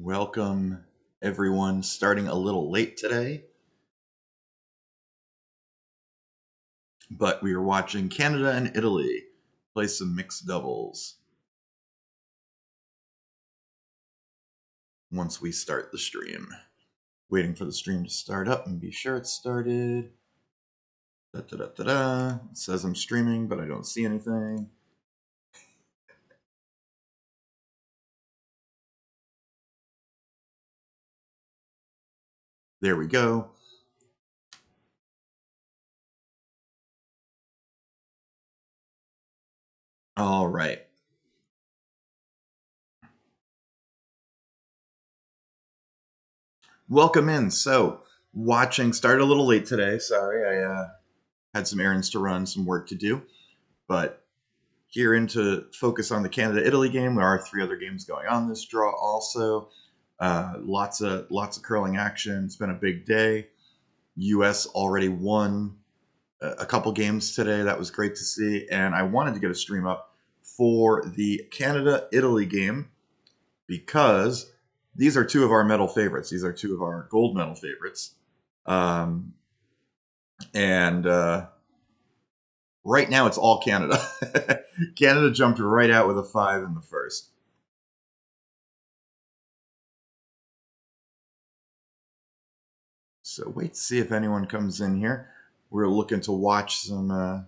Welcome, everyone. Starting a little late today, but we are watching Canada and Italy play some mixed doubles once we start the stream. Waiting for the stream to start up and be sure it's started. Da, da, da, da, da. It says I'm streaming, but I don't see anything. There we go. All right. Welcome in. So, watching started a little late today. Sorry, I had some errands to run, some work to do, but here in to focus on the Canada-Italy game. There are 3 other games going on this draw also. Lots of curling action. It's been a big day. U.S. already won a couple games today. That was great to see. And I wanted to get a stream up for the Canada-Italy game because these are 2 of our medal favorites. These are 2 of our gold medal favorites. Right now, it's all Canada. Canada jumped right out with a 5 in the first. So wait to see if anyone comes in here. We're looking to watch some...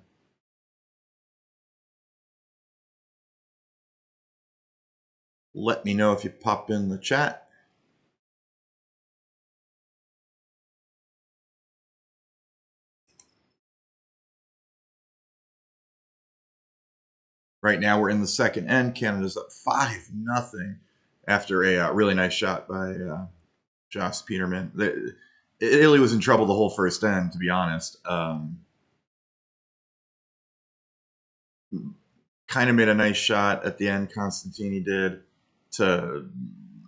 Let me know if you pop in the chat. Right now, we're in the second end. Canada's up 5-0 after a really nice shot by Joss Peterman. Italy was in trouble the whole first end, to be honest. Kind of made a nice shot at the end, Constantini did, to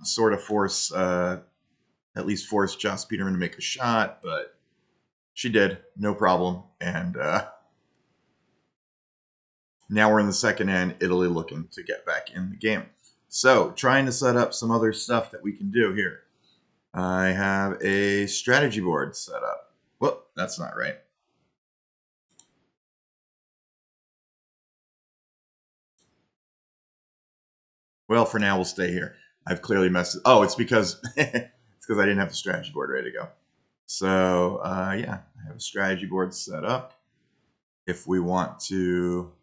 sort of force, at least force Joss Peterman to make a shot, but she did, no problem. And now we're in the second end, Italy looking to get back in the game. So, trying to set up some other stuff that we can do here. I have a strategy board set up. Whoop, that's not right. Well, for now, we'll stay here. I've clearly messed it. Oh, it's because I didn't have the strategy board ready to go. So, yeah, I have a strategy board set up. If we want to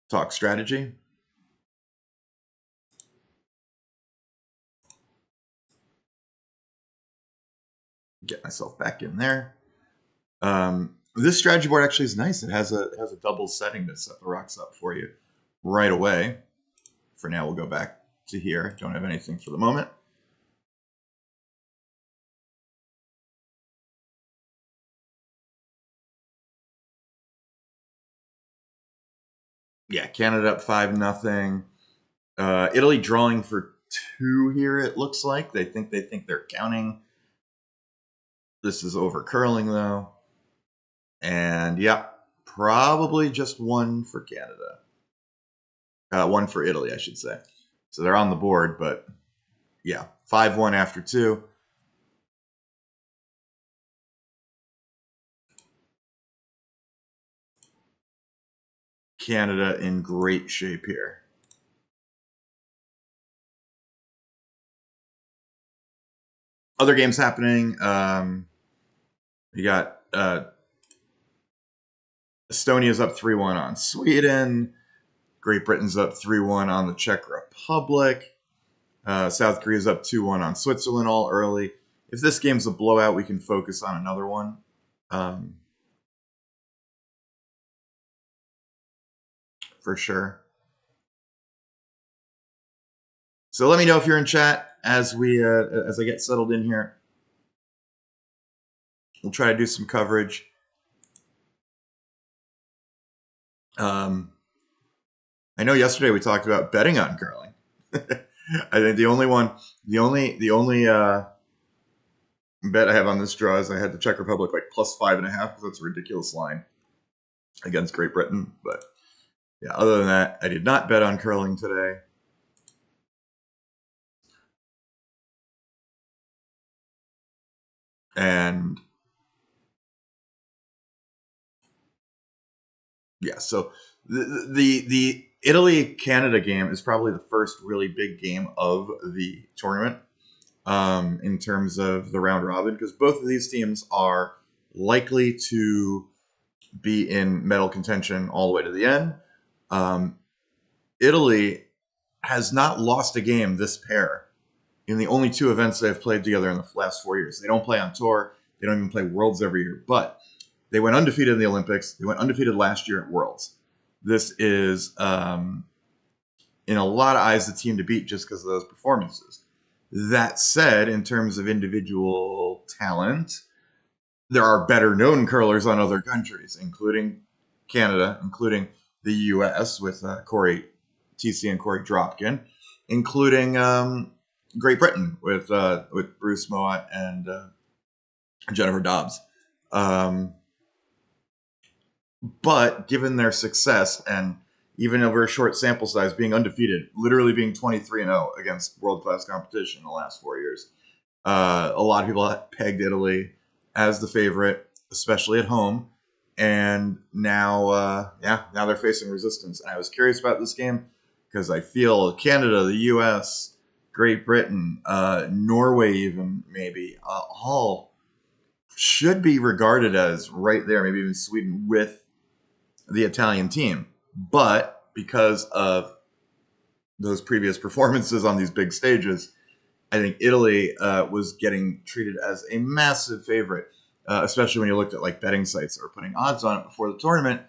talk strategy, get myself back in there. This strategy board actually is nice. It has a double setting to set the rocks up for you right away. For now, we'll go back to here. Don't have anything for the moment. Yeah, Canada up 5-0. Italy drawing for 2 here. It looks like they think they're counting. This is over curling though, and yeah, probably just 1 for Canada. 1 for Italy, I should say. So they're on the board, but yeah, 5-1 after 2. Canada in great shape here. Other games happening. You got Estonia's up 3-1 on Sweden. Great Britain's up 3-1 on the Czech Republic. South Korea's up 2-1 on Switzerland all early. If this game's a blowout, we can focus on another one. For sure. So let me know if you're in chat as I get settled in here. We'll try to do some coverage. I know yesterday we talked about betting on curling. I think the only bet I have on this draw is I had the Czech Republic like plus 5.5 because that's a ridiculous line against Great Britain. But yeah, other than that, I did not bet on curling today. And yeah, so the Italy Canada game is probably the first really big game of the tournament, in terms of the round robin, because both of these teams are likely to be in medal contention all the way to the end. Um, Italy has not lost a game, this pair, in the only two events they've played together in the last 4 years. They don't play on tour. They don't even play Worlds every year, but they went undefeated in the Olympics. They went undefeated last year at Worlds. This is, in a lot of eyes, the team to beat just because of those performances. That said, in terms of individual talent, there are better known curlers on other countries, including Canada, including the U.S. with Corey TC and Corey Dropkin, including Great Britain with Bruce Mowat and Jennifer Dobbs. Um, but given their success and even over a short sample size, being undefeated, literally being 23-0 against world class competition in the last 4 years, a lot of people pegged Italy as the favorite, especially at home. And now, now they're facing resistance. And I was curious about this game because I feel Canada, the U.S., Great Britain, Norway, even maybe, all should be regarded as right there, maybe even Sweden with the Italian team. But because of those previous performances on these big stages, I think Italy was getting treated as a massive favorite, especially when you looked at like betting sites that were putting odds on it before the tournament.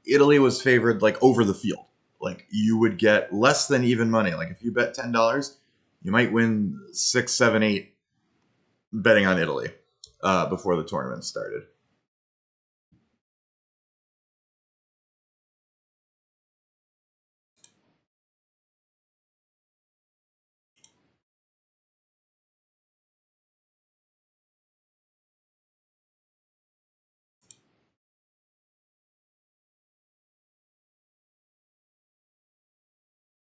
Italy was favored like over the field. Like you would get less than even money. Like if you bet $10, you might win 6, 7, 8 betting on Italy before the tournament started.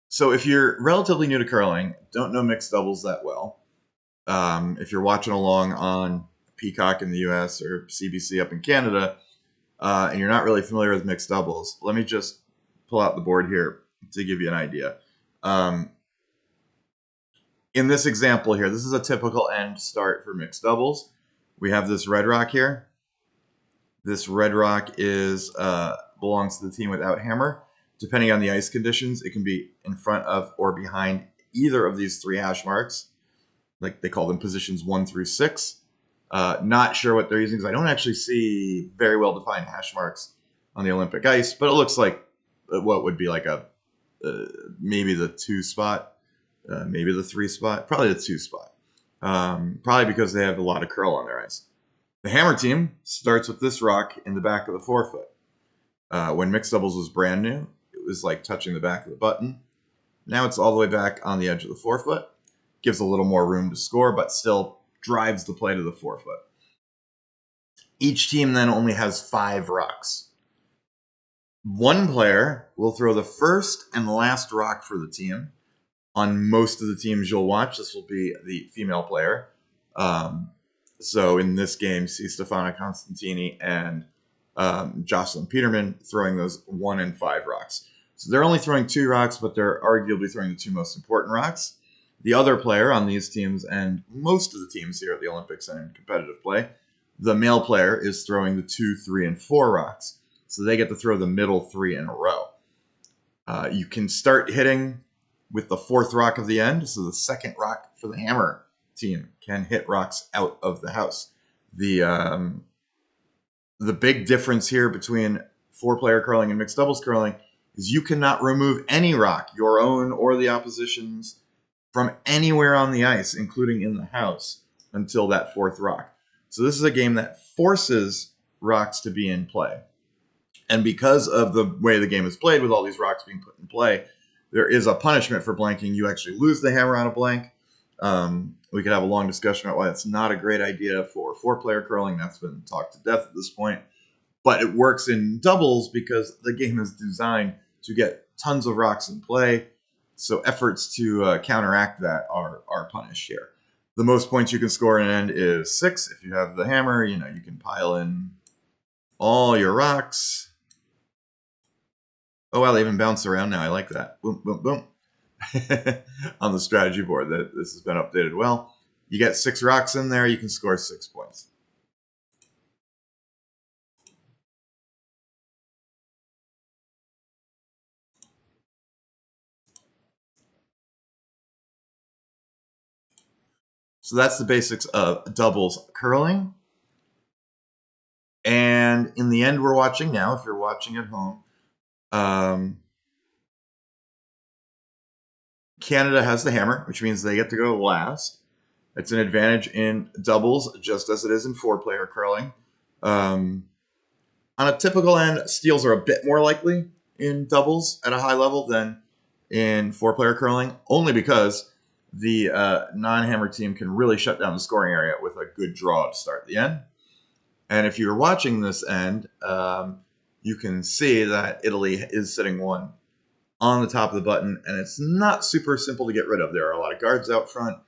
So if you're relatively new to curling, don't know mixed doubles that well, if you're watching along on Peacock in the US or CBC up in Canada, and you're not really familiar with mixed doubles, let me just pull out the board here to give you an idea. Um, in this example here, this is a typical end start for mixed doubles. We have this red rock here. This red rock is belongs to the team without hammer. Depending on the ice conditions, it can be in front of or behind either of these three hash marks. Like they call them positions 1 through 6. Not sure what they're using because I don't actually see very well defined hash marks on the Olympic ice, but it looks like what would be like a maybe the 2 spot, maybe the 3 spot, probably the 2 spot. Probably because they have a lot of curl on their ice. The hammer team starts with this rock in the back of the forefoot. When mixed doubles was brand new, it was like touching the back of the button. Now it's all the way back on the edge of the forefoot. Gives a little more room to score, but still drives the play to the forefoot. Each team then only has 5 rocks. One player will throw the first and last rock for the team. On most of the teams you'll watch, this will be the female player. So in this game, see Stefana Constantini and Jocelyn Peterman throwing those 1 and 5 rocks. So they're only throwing 2 rocks, but they're arguably throwing the 2 most important rocks. The other player on these teams, and most of the teams here at the Olympics and in competitive play, the male player is throwing the 2, 3, and 4 rocks. So they get to throw the middle 3 in a row. You can start hitting with the 4th rock of the end. So the 2nd rock for the hammer team can hit rocks out of the house. The big difference here between 4-player curling and mixed doubles curling is you cannot remove any rock, your own or the opposition's, from anywhere on the ice, including in the house, until that 4th rock. So this is a game that forces rocks to be in play. And because of the way the game is played, with all these rocks being put in play, there is a punishment for blanking. You actually lose the hammer on a blank. We could have a long discussion about why that's not a great idea for 4-player curling. That's been talked to death at this point. But it works in doubles because the game is designed to get tons of rocks in play. So efforts to counteract that are punished here. The most points you can score in an end is 6. If you have the hammer, you can pile in all your rocks. Oh, wow, they even bounce around now. I like that. Boom, boom, boom. On the strategy board, that this has been updated well. You get 6 rocks in there, you can score 6 points. So that's the basics of doubles curling. And in the end, we're watching now, if you're watching at home, Canada has the hammer, which means they get to go last. It's an advantage in doubles, just as it is in 4-player curling. On a typical end, steals are a bit more likely in doubles at a high level than in 4-player curling, only because the non-hammer team can really shut down the scoring area with a good draw to start the end. And if you're watching this end, you can see that Italy is sitting 1 on the top of the button, and it's not super simple to get rid of. There are a lot of guards out front.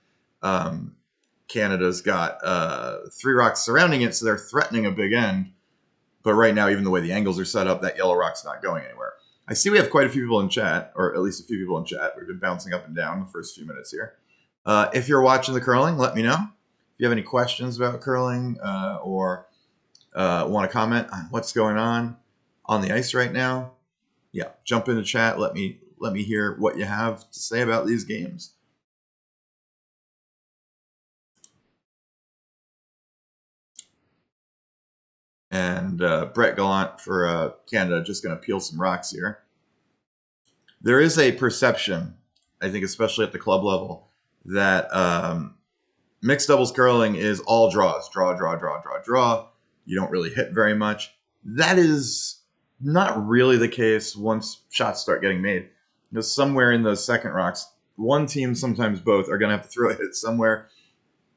Canada's got 3 rocks surrounding it, so they're threatening a big end. But right now, even the way the angles are set up, that yellow rock's not going anywhere. I see we have quite a few people in chat, or at least a few people in chat. We've been bouncing up and down the first few minutes here. If you're watching the curling, let me know. If you have any questions about curling or want to comment on what's going on the ice right now, yeah, jump in the chat. Let me hear what you have to say about these games. And Brett Gallant for Canada just going to peel some rocks here. There is a perception, I think, especially at the club level, that mixed doubles curling is all draws. Draw, draw, draw, draw, draw. You don't really hit very much. That is not really the case once shots start getting made. Somewhere in those second rocks, one team, sometimes both, are going to have to throw a hit somewhere.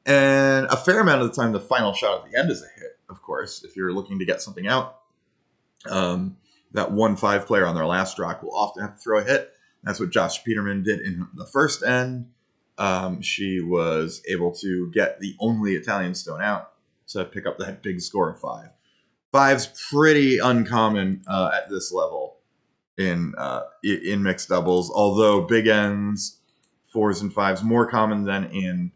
And a fair amount of the time, the final shot at the end is a hit, of course, if you're looking to get something out. That 1-5 player on their last rock will often have to throw a hit. That's what Josh Peterman did in the first end. She was able to get the only Italian stone out to pick up that big score of 5. 5's pretty uncommon at this level in mixed doubles, although big ends, 4s and 5s, more common than in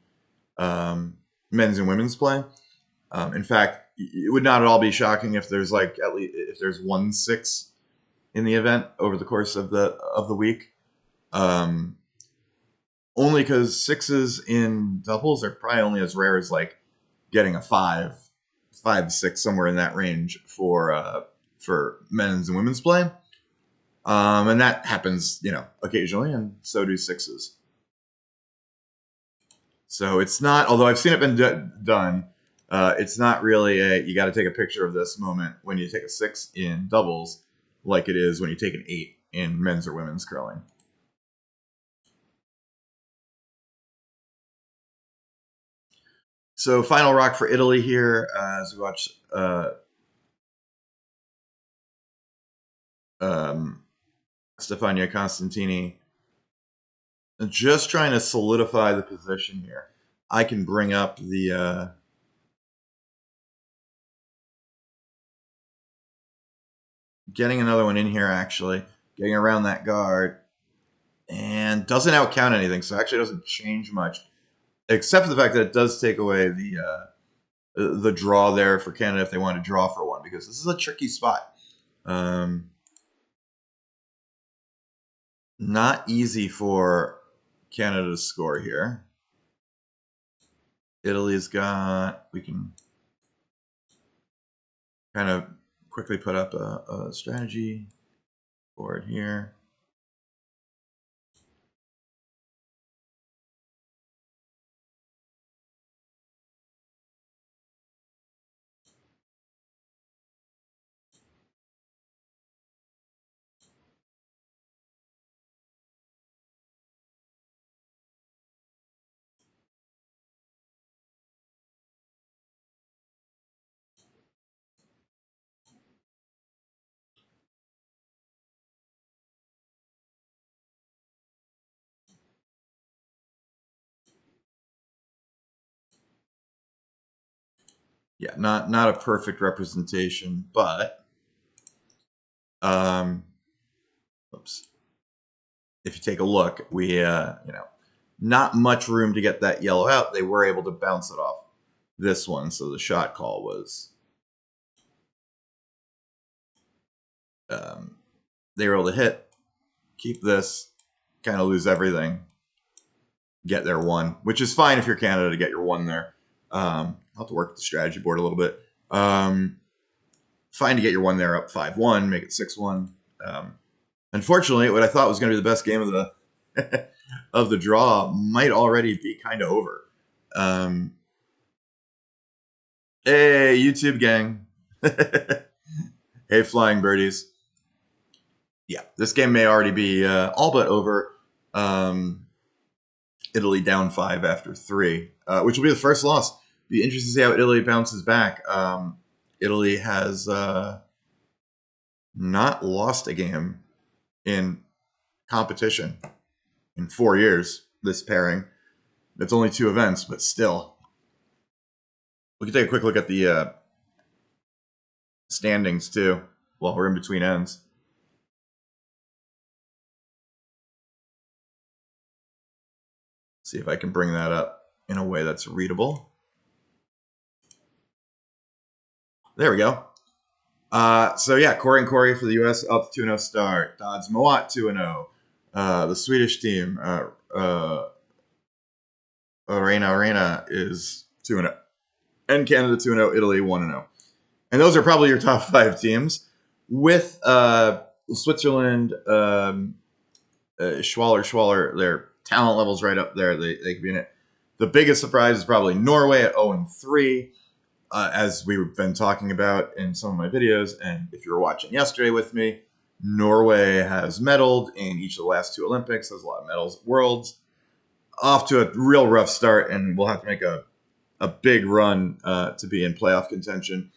men's and women's play. In fact, it would not at all be shocking if there's at least if there's 1 6 in the event over the course of the week. Only because 6s in doubles are probably only as rare as getting a 5, 6, somewhere in that range for men's and women's play. And that happens, occasionally, and so do 6s. So it's not, although I've seen it been done, it's not really you got to take a picture of this moment when you take a 6 in doubles like it is when you take an 8 in men's or women's curling. So final rock for Italy here as we watch Stefania Constantini just trying to solidify the position here. I can bring up the getting another one in here, actually. Getting around that guard. And doesn't outcount anything, so actually doesn't change much. Except for the fact that it does take away the draw there for Canada if they want to draw for 1, because this is a tricky spot. Not easy for Canada to score here. Italy's got, we can kind of quickly put up a strategy board here. Yeah, not a perfect representation, but oops. If you take a look, we not much room to get that yellow out. They were able to bounce it off this one, so the shot call was they were able to hit, keep this, kind of lose everything, get their one, which is fine if you're Canada to get your one there. I'll have to work with the strategy board a little bit. Fine to get your one there up 5-1, make it 6-1. Unfortunately, what I thought was going to be the best game of the of the draw might already be kind of over. Hey, YouTube gang. Hey, flying birdies. Yeah, this game may already be all but over. Italy down 5 after 3, which will be the first loss. Be interested to see how Italy bounces back. Italy has not lost a game in competition in 4 years, this pairing. It's only 2 events, but still. We can take a quick look at the standings, too, while we're in between ends. See if I can bring that up in a way that's readable. There we go. So yeah, Corey and Corey for the U.S. up to 2-0 start. Dodds Moat 2-0. The Swedish team, Arena is 2-0. And Canada 2-0, Italy 1-0. And those are probably your top 5 teams. With Switzerland, Schwaller, their talent level's right up there. They could be in it. The biggest surprise is probably Norway at 0-3. As we've been talking about in some of my videos, and if you were watching yesterday with me, Norway has medaled in each of the last 2 Olympics, has a lot of medals at Worlds. Off to a real rough start, and we'll have to make a big run to be in playoff contention.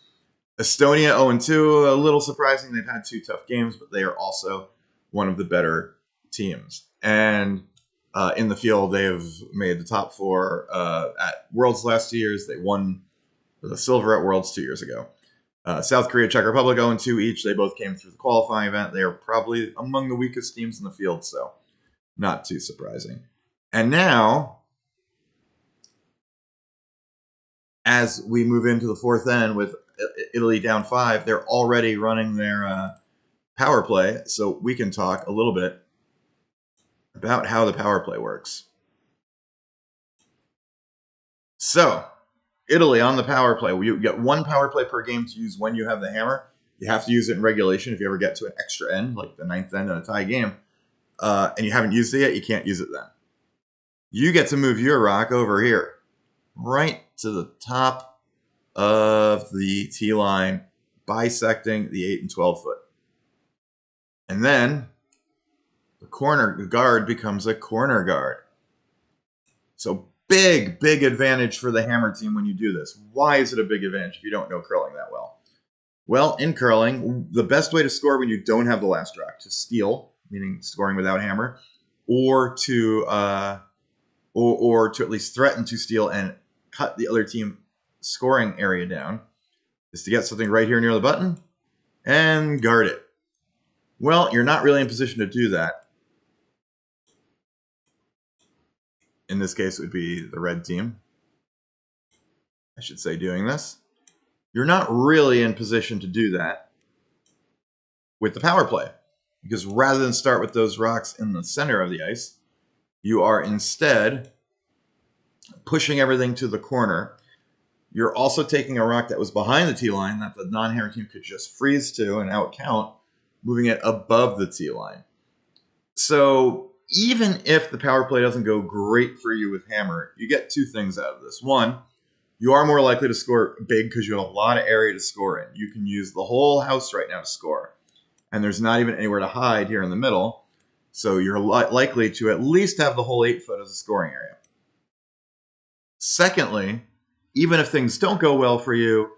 Estonia 0-2, a little surprising. They've had 2 tough games, but they are also one of the better teams. And in the field, they have made the top 4 at Worlds last 2 years. They won the silver at Worlds 2 years ago. South Korea, Czech Republic 0-2 each. They both came through the qualifying event. They are probably among the weakest teams in the field, so not too surprising. And now, as we move into the 4th end with Italy down 5, they're already running their power play, so we can talk a little bit about how the power play works. So, Italy on the power play. You get 1 power play per game to use when you have the hammer. You have to use it in regulation if you ever get to an extra end, like the 9th end in a tie game, and you haven't used it yet, you can't use it then. You get to move your rock over here, right to the top of the tee line, bisecting the 8 and 12 foot. And then the guard becomes a corner guard. So big advantage for the hammer team when you do this. Why is it a big advantage if you don't know curling that well? Well, in curling, the best way to score when you don't have the last rock, to steal, meaning scoring without hammer, or to at least threaten to steal and cut the other team scoring area down, is to get something right here near the button and guard it. Well, you're not really in position to do that. In this case, it would be the red team, I should say, doing this. You're not really in position to do that with the power play, because rather than start with those rocks in the center of the ice, you are instead pushing everything to the corner. You're also taking a rock that was behind the tee line that the non-hammer team could just freeze to and out count, moving it above the tee line. So even if the power play doesn't go great for you with hammer, you get 2 things out of this. One, you are more likely to score big because you have a lot of area to score in. You can use the whole house right now to score. And there's not even anywhere to hide here in the middle. So you're likely to at least have the whole 8 foot as a scoring area. Secondly, even if things don't go well for you,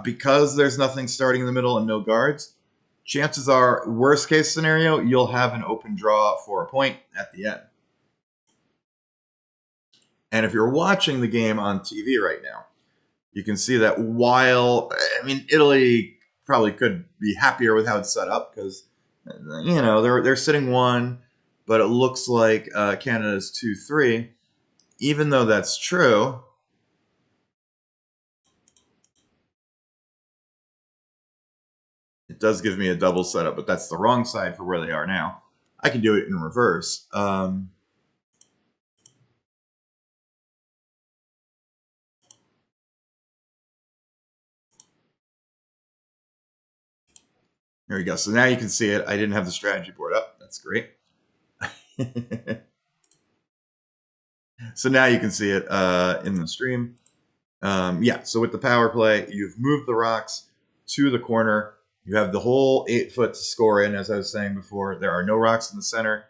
because there's nothing starting in the middle and no guards, chances are, worst case scenario, you'll have an open draw for a point at the end. And if you're watching the game on TV right now, you can see that while, I mean, Italy probably could be happier with how it's set up because, they're sitting one, but it looks like Canada's 2-3. Even though that's true, it does give me a double setup, but that's the wrong side for where they are now. I can do it in reverse. There we go. So now you can see it. I didn't have the strategy board up. That's great. So now you can see it in the stream. Yeah, so with the power play, you've moved the rocks to the corner. You have the whole 8 foot to score in, as I was saying before. There are no rocks in the center,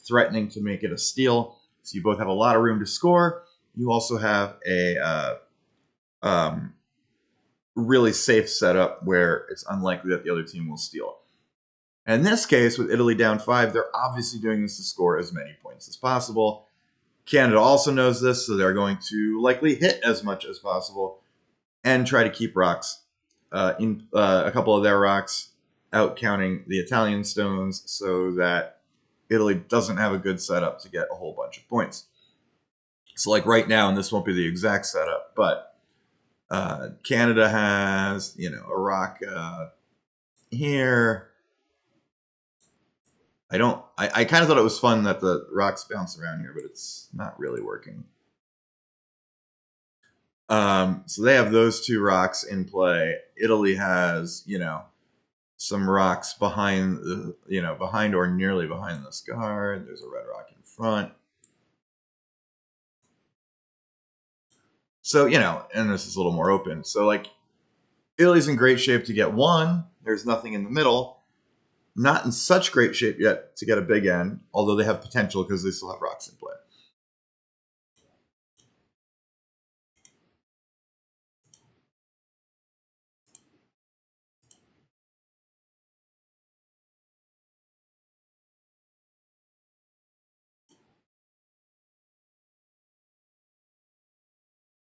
threatening to make it a steal. So you both have a lot of room to score. You also have a really safe setup where it's unlikely that the other team will steal. And in this case, with Italy down 5, they're obviously doing this to score as many points as possible. Canada also knows this, so they're going to likely hit as much as possible and try to keep rocks in a couple of their rocks, out counting the Italian stones, so that Italy doesn't have a good setup to get a whole bunch of points. So like right now, and this won't be the exact setup, but Canada has, a rock here. I kind of thought it was fun that the rocks bounce around here, but it's not really working. So they have those 2 rocks in play. Italy has, some rocks behind behind or nearly behind this guard. There's a red rock in front. So, and this is a little more open. So like Italy's in great shape to get 1. There's nothing in the middle. Not in such great shape yet to get a big end, although they have potential because they still have rocks in play.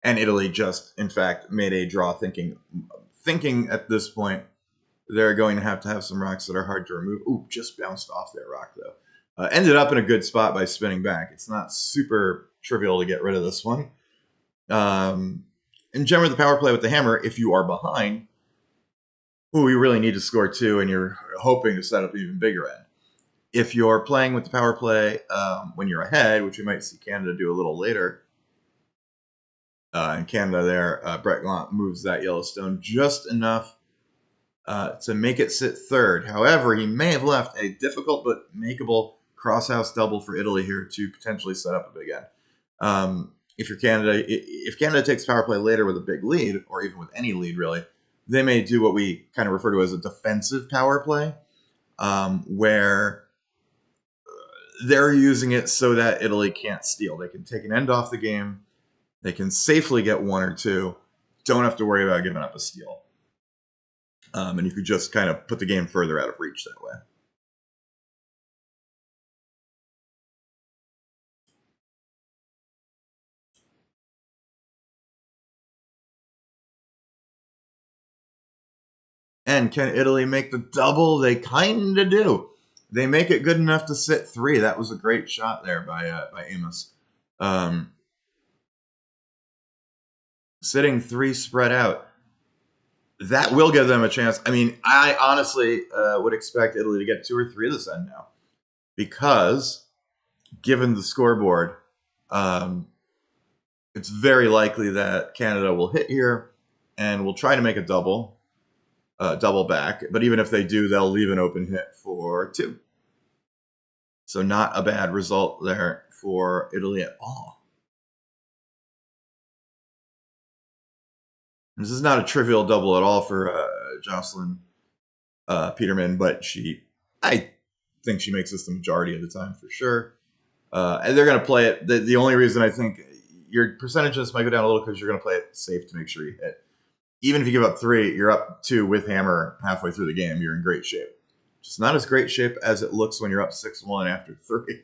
And Italy just, in fact, made a draw thinking at this point they're going to have some rocks that are hard to remove. Ooh, just bounced off that rock, though. Ended up in a good spot by spinning back. It's not super trivial to get rid of this one. And generally, the power play with the hammer, if you are behind, you really need to score 2, and you're hoping to set up an even bigger end. If you're playing with the power play when you're ahead, which we might see Canada do a little later, in Canada there, Brett Gallant moves that Yellowstone just enough to make it sit 3rd. However, he may have left a difficult but makeable crosshouse double for Italy here to potentially set up a big end. If Canada takes power play later with a big lead, or even with any lead really, they may do what we kind of refer to as a defensive power play, where they're using it so that Italy can't steal. They can take an end off the game. They can safely get 1 or 2. Don't have to worry about giving up a steal. And you could just kind of put the game further out of reach that way. And can Italy make the double? They kind of do. They make it good enough to sit 3. That was a great shot there by Amos. Sitting 3 spread out. That will give them a chance. I mean, I honestly would expect Italy to get 2 or 3 this end now, because given the scoreboard, it's very likely that Canada will hit here and will try to make a double back. But even if they do, they'll leave an open hit for 2. So not a bad result there for Italy at all. This is not a trivial double at all for Jocelyn Peterman, but I think she makes this the majority of the time for sure. And they're going to play it. The only reason I think your percentages might go down a little because you're going to play it safe to make sure you hit. Even if you give up 3, you're up 2 with hammer halfway through the game. You're in great shape. It's not as great shape as it looks when you're up 6-1 after 3.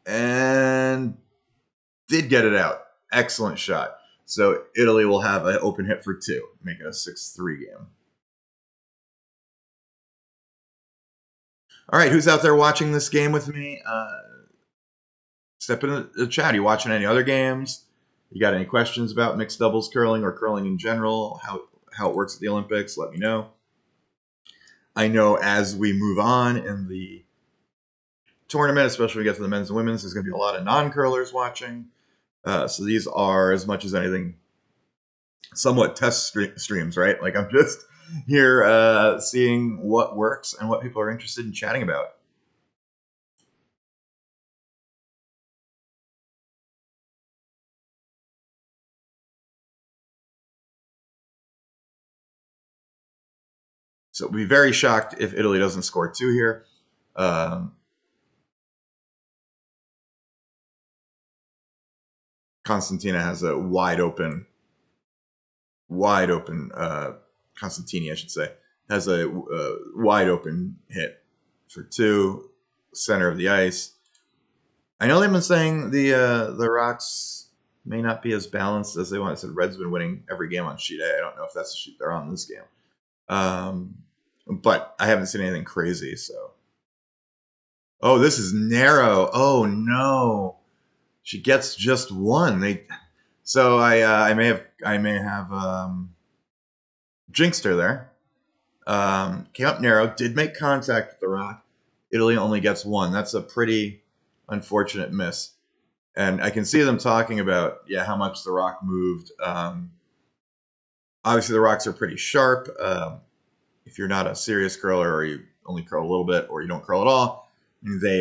And did get it out. Excellent shot. So Italy will have an open hit for 2, making a 6-3 game. All right, who's out there watching this game with me? Step in the chat. Are you watching any other games? You got any questions about mixed doubles curling or curling in general? How it works at the Olympics? Let me know. I know as we move on in the tournament, especially when we get to the men's and women's, there's going to be a lot of non-curlers watching. So these are, as much as anything, somewhat test streams, right? Like I'm just here seeing what works and what people are interested in chatting about. So be very shocked if Italy doesn't score 2 here. Constantina has a wide open, Constantini, I should say, has a wide open hit for 2, center of the ice. I know they've been saying the Rocks may not be as balanced as they want. I said Red's been winning every game on sheet A. I don't know if that's the sheet they're on this game. But I haven't seen anything crazy, so. Oh, this is narrow. Oh no. She gets just 1. So I may have jinxed her there. Came up narrow, did make contact with the rock. Italy only gets 1. That's a pretty unfortunate miss. And I can see them talking about, how much the rock moved. Obviously, the rocks are pretty sharp. If you're not a serious curler or you only curl a little bit or you don't curl at all, they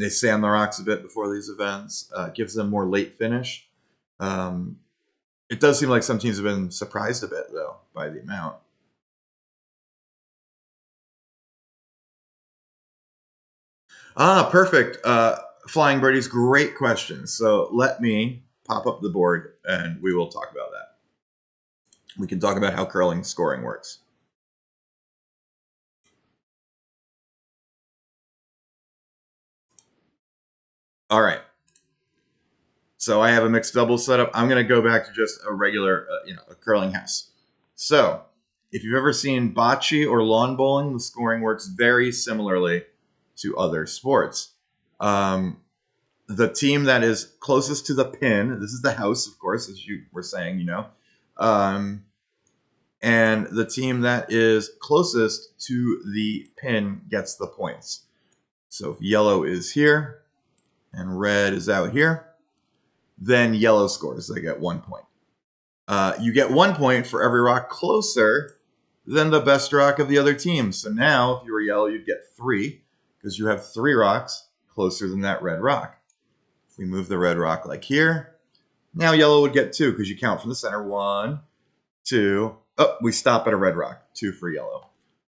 sand the rocks a bit before these events. Gives them more late finish. It does seem like some teams have been surprised a bit, though, by the amount. Perfect. Flying Birdies, great question. So let me pop up the board and we will talk about that. We can talk about how curling scoring works. All right. So I have a mixed doubles setup. I'm going to go back to just a regular, a curling house. So if you've ever seen bocce or lawn bowling, the scoring works very similarly to other sports. The team that is closest to the pin, this is the house, of course, as you were saying, and the team that is closest to the pin gets the points. So if yellow is here and red is out here, then yellow scores. They get 1 point. You get 1 point for every rock closer than the best rock of the other team. So now, if you were yellow, you'd get 3 because you have 3 rocks closer than that red rock. If we move the red rock like here, now yellow would get 2 because you count from the center. 1, 2. Oh, we stop at a red rock. 2 for yellow.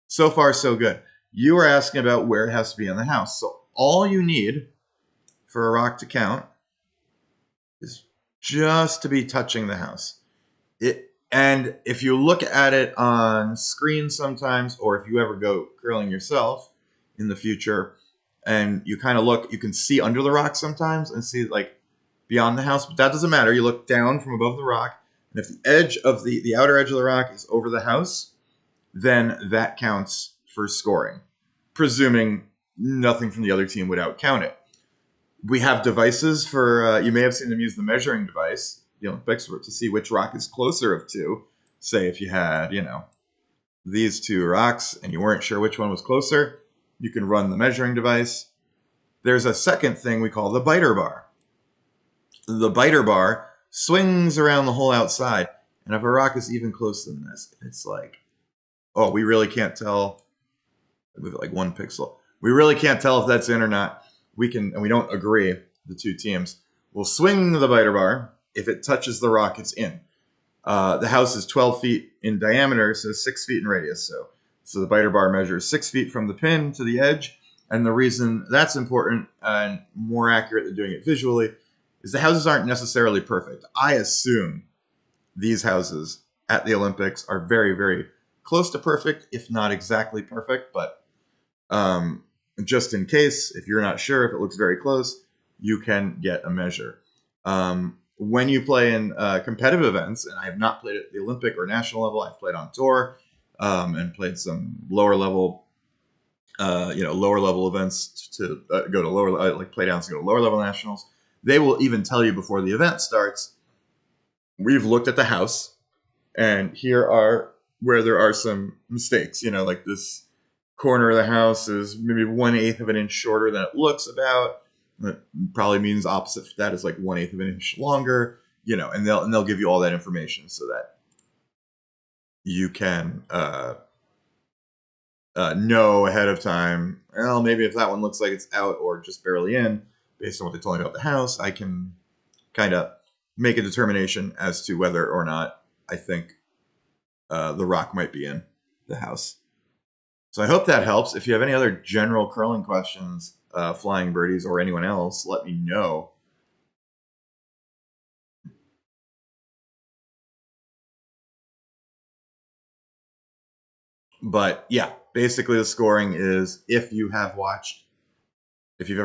So far, so good. You were asking about where it has to be in the house. So all you need for a rock to count is just to be touching the house. And if you look at it on screen sometimes, or if you ever go curling yourself in the future, and you kind of look, you can see under the rock sometimes and see like beyond the house, but that doesn't matter. You look down from above the rock, and if the edge of the outer edge of the rock is over the house, then that counts for scoring, presuming nothing from the other team would outcount it. We have devices for, you may have seen them use the measuring device, the Olympics, to see which rock is closer of 2. Say if you had, these 2 rocks and you weren't sure which one was closer, you can run the measuring device. There's a second thing we call the biter bar. The biter bar swings around the whole outside, and if a rock is even closer than this, it's like, oh, we really can't tell, with like 1 pixel. We really can't tell if that's in or not. We can, and we don't agree, the 2 teams will swing the biter bar. If it touches the rock, it's in. The house is 12 feet in diameter, so 6 feet in radius. So the biter bar measures 6 feet from the pin to the edge. And the reason that's important and more accurate than doing it visually is the houses aren't necessarily perfect. I assume these houses at the Olympics are very, very close to perfect, if not exactly perfect. But just in case, if you're not sure if it looks very close, you can get a measure. When you play in competitive events, and I have not played at the Olympic or national level, I've played on tour and played some lower level, lower level events to go to lower, like play downs to go to lower level nationals. They will even tell you before the event starts, we've looked at the house, and here are where there are some mistakes. Like this corner of the house is maybe 1/8 of an inch shorter than it looks about. That probably means opposite for that is like 1/8 of an inch longer. And they'll give you all that information so that you can know ahead of time. Well, maybe if that one looks like it's out or just barely in, based on what they told me about the house, I can kind of make a determination as to whether or not I think the rock might be in the house. So I hope that helps. If you have any other general curling questions, Flying Birdies, or anyone else, let me know. But yeah, basically the scoring is if you've ever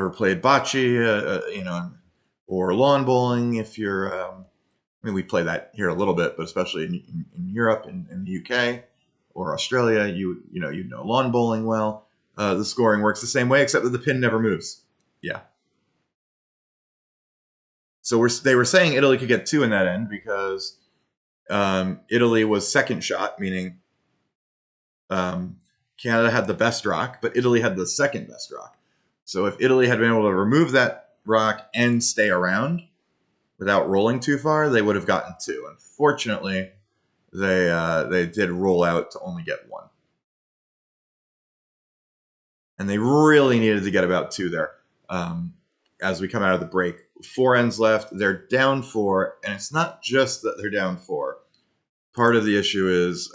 played bocce, or lawn bowling, if you're, we play that here a little bit, but especially in Europe and in the UK or Australia, you know lawn bowling well. The scoring works the same way, except that the pin never moves. Yeah. So they were saying Italy could get 2 in that end because Italy was second shot, meaning Canada had the best rock, but Italy had the second best rock. So if Italy had been able to remove that rock and stay around without rolling too far, they would have gotten 2. Unfortunately, they did roll out to only get 1, and they really needed to get about 2 there. As we come out of the break, 4 ends left. They're down 4, and it's not just that they're down 4. Part of the issue is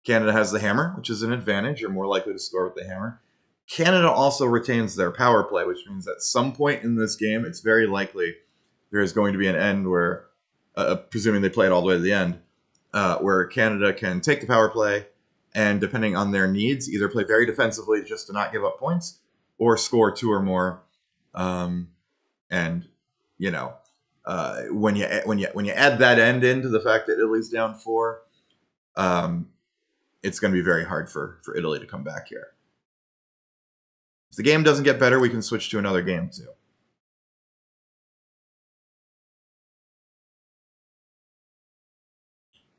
Canada has the hammer, which is an advantage. You're more likely to score with the hammer. Canada also retains their power play, which means at some point in this game, it's very likely there is going to be an end where, presuming they play it all the way to the end, where Canada can take the power play and, depending on their needs, either play very defensively just to not give up points or score 2 or more. And when you add that end into the fact that Italy's down 4, it's going to be very hard for Italy to come back here. If the game doesn't get better, we can switch to another game too.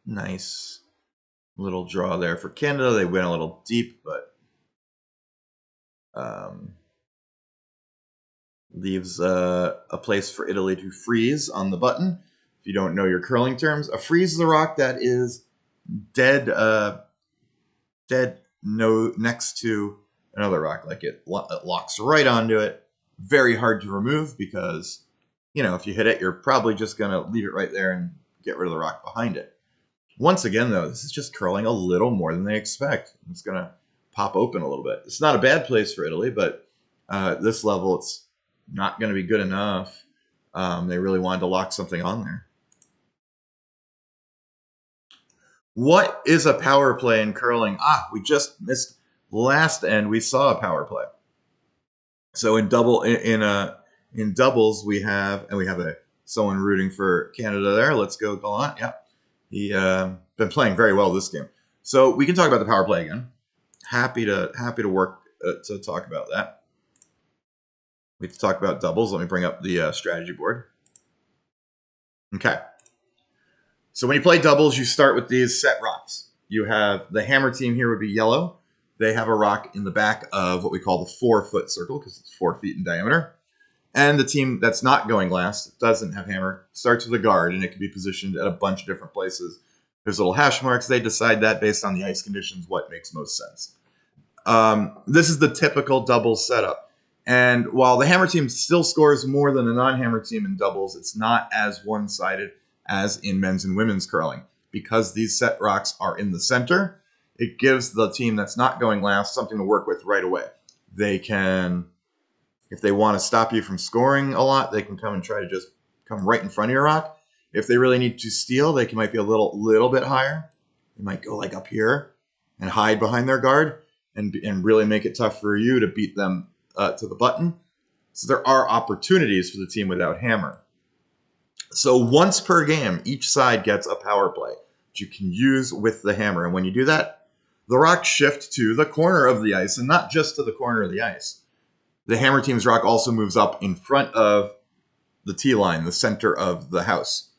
Nice little draw there for Canada. They went a little deep, but leaves a place for Italy to freeze on the button. If you don't know your curling terms, a freeze is a rock that is dead next to another rock. Like it locks right onto it. Very hard to remove because, if you hit it, you're probably just going to leave it right there and get rid of the rock behind it. Once again, though, this is just curling a little more than they expect. It's going to pop open a little bit. It's not a bad place for Italy, but at this level, it's not going to be good enough. They really wanted to lock something on there. What is a power play in curling? We just missed last end. We saw a power play. So in doubles we have someone rooting for Canada there. Let's go Gallant. Yeah, he been playing very well this game. So we can talk about the power play again. Happy to work to talk about that. We have to talk about doubles. Let me bring up the strategy board. Okay. So when you play doubles, you start with these set rocks. You have the hammer team here would be yellow. They have a rock in the back of what we call the 4-foot circle because it's 4 feet in diameter. And the team that's not going last, doesn't have hammer, starts with a guard, and it can be positioned at a bunch of different places. There's little hash marks. They decide that based on the ice conditions, what makes most sense. This is the typical doubles setup. And while the hammer team still scores more than the non-hammer team in doubles, it's not as one-sided as in men's and women's curling. Because these set rocks are in the center, it gives the team that's not going last something to work with right away. They can, if they want to stop you from scoring a lot, they can come and try to just come right in front of your rock. If they really need to steal, they might be a little bit higher. They might go like up here and hide behind their guard and really make it tough for you to beat them to the button. So there are opportunities for the team without hammer. So once per game, each side gets a power play that you can use with the hammer. And when you do that, the rocks shift to the corner of the ice, and not just to the corner of the ice. The hammer team's rock also moves up in front of the tee line, the center of the house.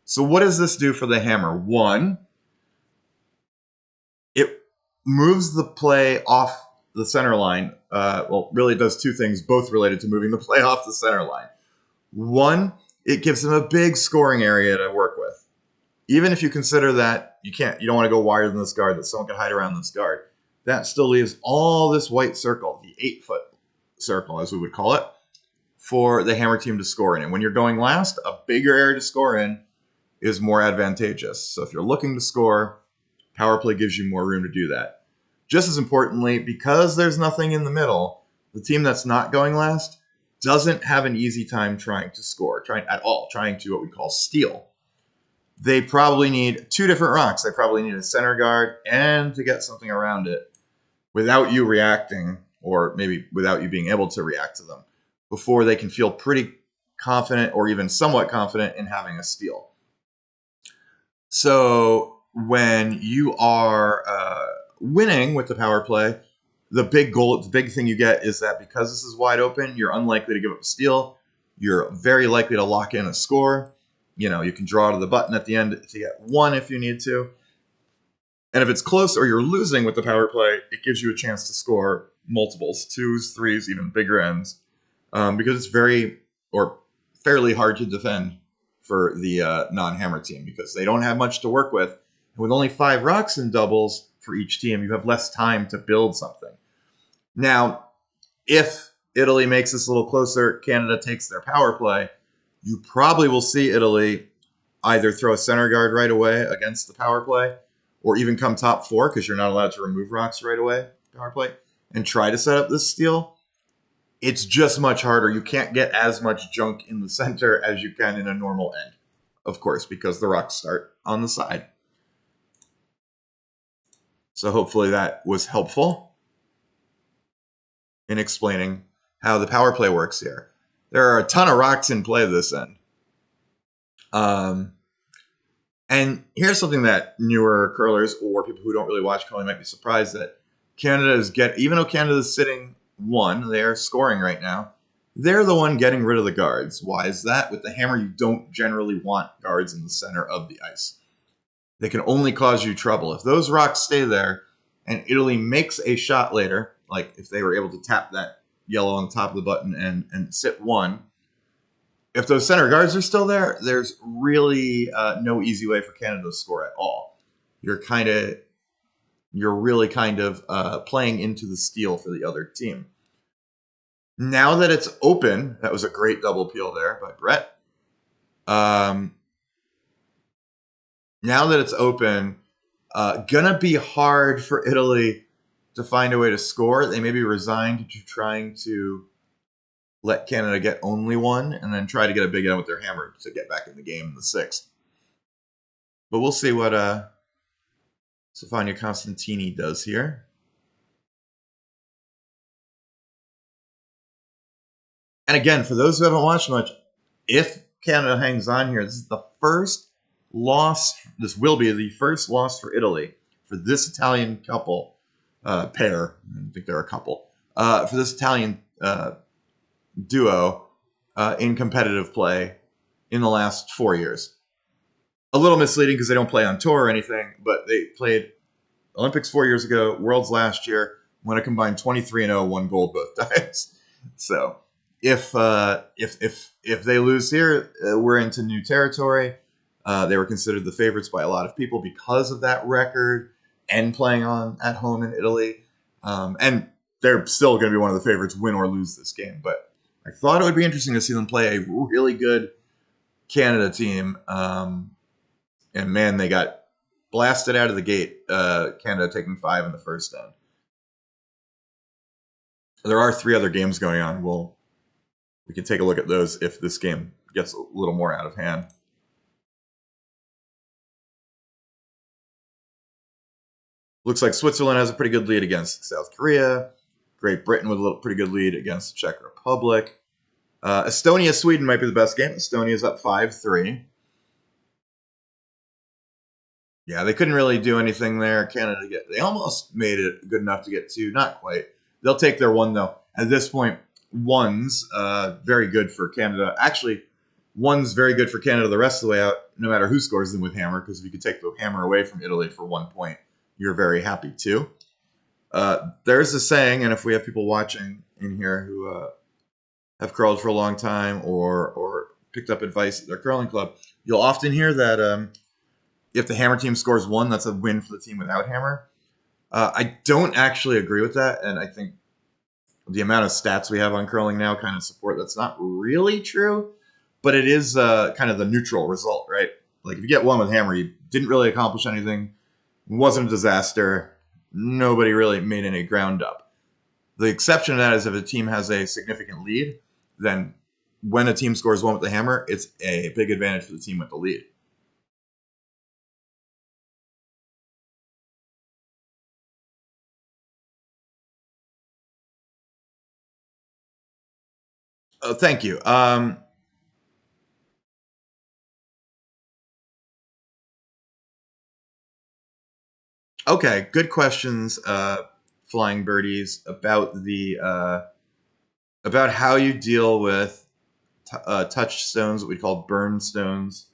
So what does this do for the hammer? One, it moves the play off the center line. Well, really it does two things, both related to moving the play off the center line. One, it gives them a big scoring area to work with. Even if you consider that you don't want to go wider than this guard, that someone can hide around this guard, that still leaves all this white circle, the 8-foot circle, as we would call it, for the hammer team to score in. And when you're going last, a bigger area to score in is more advantageous. So if you're looking to score, power play gives you more room to do that. Just as importantly, because there's nothing in the middle, the team that's not going last doesn't have an easy time trying to score, trying to what we call steal. They probably need two different rocks. They probably need a center guard and to get something around it without you reacting, or maybe without you being able to react to them, before they can feel pretty confident or even somewhat confident in having a steal. So when you are winning with the power play, the big thing you get is that because this is wide open, you're unlikely to give up a steal. You're very likely to lock in a score. You can draw to the button at the end to get one if you need to. And if it's close or you're losing with the power play, it gives you a chance to score multiples, 2s, 3s, even bigger ends, because it's fairly hard to defend for the non-hammer team because they don't have much to work with. And with only 5 rocks in doubles for each team, you have less time to build something. Now, if Italy makes this a little closer, Canada takes their power play, you probably will see Italy either throw a center guard right away against the power play, or even come top 4 because you're not allowed to remove rocks right away, power play, and try to set up this steal. It's just much harder. You can't get as much junk in the center as you can in a normal end, of course, because the rocks start on the side. So hopefully that was helpful in explaining how the power play works here. There are a ton of rocks in play this end. And here's something that newer curlers or people who don't really watch curling might be surprised that even though Canada is sitting 1, they're scoring right now, they're the one getting rid of the guards. Why is that? With the hammer, you don't generally want guards in the center of the ice. They can only cause you trouble. If those rocks stay there and Italy makes a shot later, like if they were able to tap that yellow on the top of the button and sit 1, if those center guards are still there, there's really no easy way for Canada to score at all. You're really kind of playing into the steal for the other team. Now that it's open, that was a great double peel there by Brett. Now that it's open, gonna be hard for Italy to find a way to score. They may be resigned to trying to let Canada get only 1 and then try to get a big end with their hammer to get back in the game in the 6th. But we'll see what Stefania Constantini does here. And again, for those who haven't watched much, if Canada hangs on here, this is the first loss. This will be the first loss for Italy, for this Italian couple pair. I think they're a couple. For this Italian duo in competitive play in the last 4 years. A little misleading because they don't play on tour or anything, but they played Olympics 4 years ago, Worlds last year, won a combined 23-0, won gold both times. So if they lose here, we're into new territory. They were considered the favorites by a lot of people because of that record and playing at home in Italy. And they're still going to be one of the favorites, win or lose this game. But I thought it would be interesting to see them play a really good Canada team. And man, they got blasted out of the gate. Canada taking 5 in the first end. There are 3 other games going on. We can take a look at those if this game gets a little more out of hand. Looks like Switzerland has a pretty good lead against South Korea. Great Britain with a pretty good lead against the Czech Republic. Estonia, Sweden might be the best game. Estonia's up 5-3. Yeah, they couldn't really do anything there. Canada they almost made it good enough to get two, not quite. They'll take their one though. At this point, one's very good for Canada. Actually, one's very good for Canada the rest of the way out, no matter who scores them with hammer. Because if you could take the hammer away from Italy for 1 point, you're very happy too. There's a saying, and if we have people watching in here who have curled for a long time or picked up advice at their curling club, you'll often hear that if the hammer team scores one, that's a win for the team without hammer. I don't actually agree with that, and I think the amount of stats we have on curling now kind of support that's not really true, but it is kind of the neutral result, right? Like if you get one with hammer, you didn't really accomplish anything, wasn't a disaster, nobody really made any ground up. The exception to that is if a team has a significant lead, then when a team scores one with the hammer, it's a big advantage for the team with the lead. Oh, thank you. Okay, good questions, Flying Birdies, about how you deal with touchstones, what we call burned stones.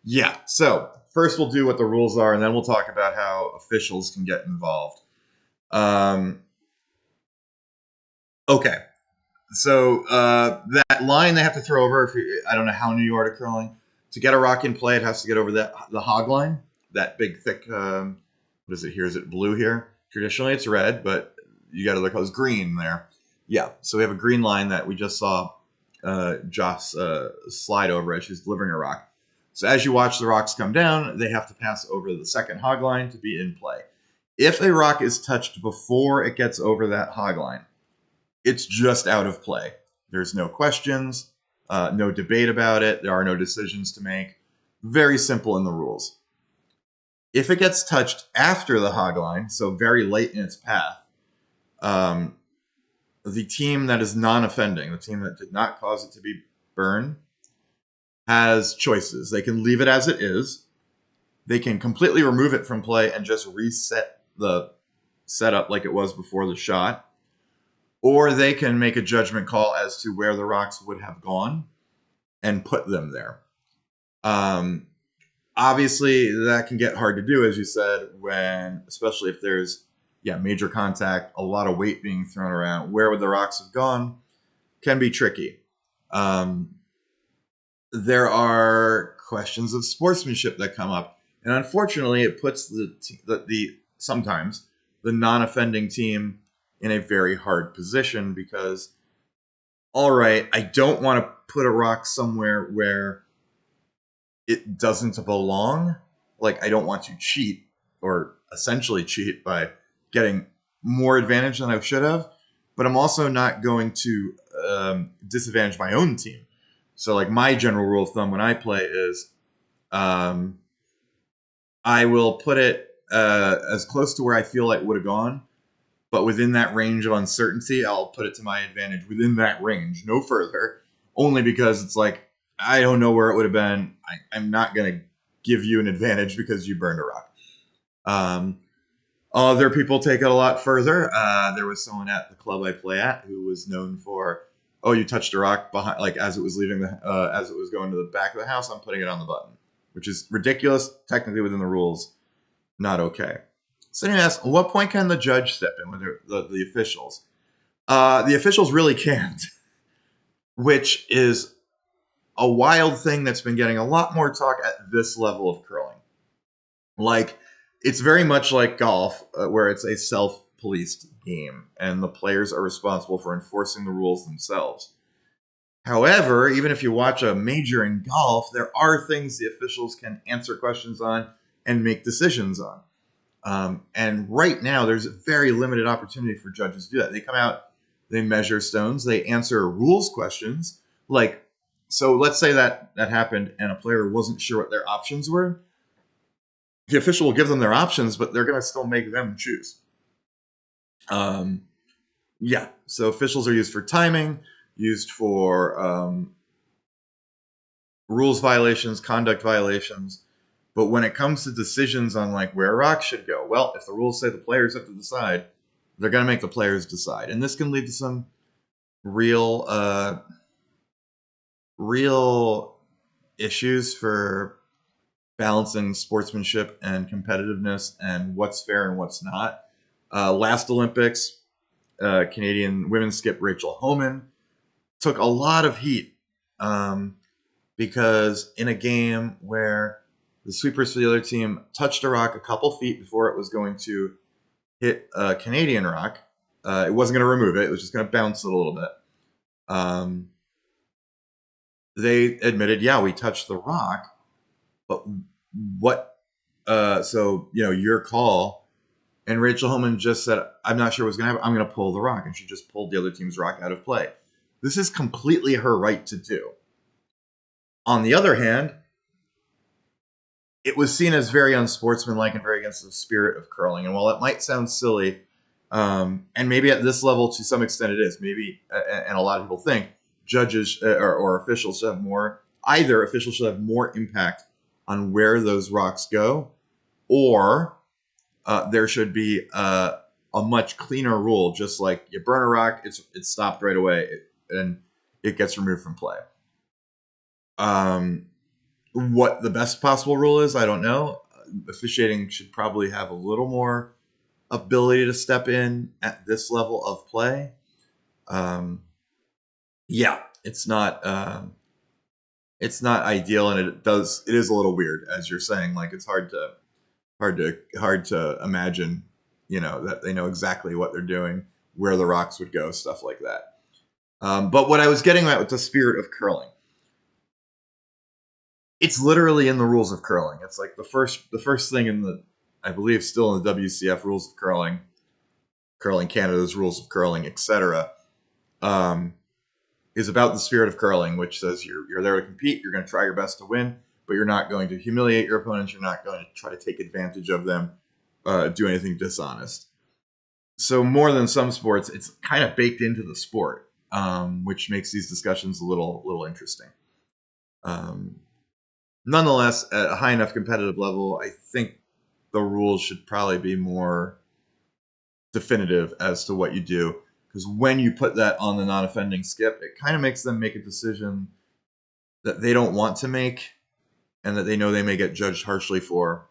Yeah. So first, we'll do what the rules are, and then we'll talk about how officials can get involved. Um, okay. So that line they have to throw over. I don't know how new you are to curling. To get a rock in play, it has to get over the hog line, that big thick. What is it here? Is it blue here? Traditionally, it's red, but you got to look. It's green there. Yeah. So we have a green line that we just saw Joss slide over as she's delivering a rock. So as you watch the rocks come down, they have to pass over the second hog line to be in play. If a rock is touched before it gets over that hog line, it's just out of play. There's no questions, no debate about it. There are no decisions to make. Very simple in the rules. If it gets touched after the hog line, so very late in its path, um, the team that is non-offending, the team that did not cause it to be burned, has choices. They can leave it as it is. They can completely remove it from play and just reset the setup like it was before the shot. Or they can make a judgment call as to where the rocks would have gone and put them there. Obviously, that can get hard to do, as you said, when, especially if there's major contact, a lot of weight being thrown around. Where would the rocks have gone? Can be tricky. There are questions of sportsmanship that come up, and unfortunately, it puts the sometimes the non-offending team in a very hard position because, all right, I don't want to put a rock somewhere where it doesn't belong. Like, I don't want to cheat or essentially cheat by getting more advantage than I should have, but I'm also not going to disadvantage my own team. So, like, my general rule of thumb when I play is I will put it as close to where I feel like would have gone, but within that range of uncertainty, I'll put it to my advantage within that range, no further, only because it's like, I don't know where it would have been. I'm not going to give you an advantage because you burned a rock. Other people take it a lot further. There was someone at the club I play at who was known for, oh, you touched a rock behind, like as it was leaving as it was going to the back of the house, I'm putting it on the button, which is ridiculous, technically within the rules, not okay. So then you ask, at what point can the judge step in with the officials? The officials really can't, which is a wild thing that's been getting a lot more talk at this level of curling. Like, it's very much like golf, where it's a self-policed game, and the players are responsible for enforcing the rules themselves. However, even if you watch a major in golf, there are things the officials can answer questions on and make decisions on. And right now, there's a very limited opportunity for judges to do that. They come out, they measure stones, they answer rules questions. Like, so let's say that happened and a player wasn't sure what their options were. The official will give them their options, but they're going to still make them choose. Yeah, so officials are used for timing, used for rules violations, conduct violations. But when it comes to decisions on like where rocks should go, well, if the rules say the players have to decide, they're going to make the players decide, and this can lead to some real, real issues for balancing sportsmanship and competitiveness and what's fair and what's not. Last Olympics, Canadian women's skip Rachel Homan took a lot of heat um, because in a game where the sweepers for the other team touched a rock a couple feet before it was going to hit a Canadian rock, it wasn't going to remove it. It was just going to bounce it a little bit. Um, they admitted, yeah, we touched the rock, but what? So your call. And Rachel Homan just said, I'm not sure what's going to happen. I'm going to pull the rock. And she just pulled the other team's rock out of play. This is completely her right to do. On the other hand, it was seen as very unsportsmanlike and very against the spirit of curling. And while it might sound silly, and maybe at this level to some extent it is, maybe, and a lot of people think judges or officials should have more, either officials should have more impact on where those rocks go, or there should be a much cleaner rule, just like you burn a rock, it's stopped right away, and it gets removed from play. What the best possible rule is, I don't know. Officiating should probably have a little more ability to step in at this level of play. Yeah, it's not ideal, and it is a little weird, as you're saying. Like it's hard to imagine, that they know exactly what they're doing, where the rocks would go, stuff like that. But what I was getting at with the spirit of curling, it's literally in the rules of curling. It's like the first thing in the, I believe, still in the WCF rules of curling, Curling Canada's rules of curling, etc. Um, is about the spirit of curling, which says you're there to compete, you're going to try your best to win, but you're not going to humiliate your opponents, you're not going to try to take advantage of them, do anything dishonest. So more than some sports, it's kind of baked into the sport, which makes these discussions a little interesting. Um, Nonetheless, at a high enough competitive level, I think the rules should probably be more definitive as to what you do. Because when you put that on the non-offending skip, it kind of makes them make a decision that they don't want to make and that they know they may get judged harshly for,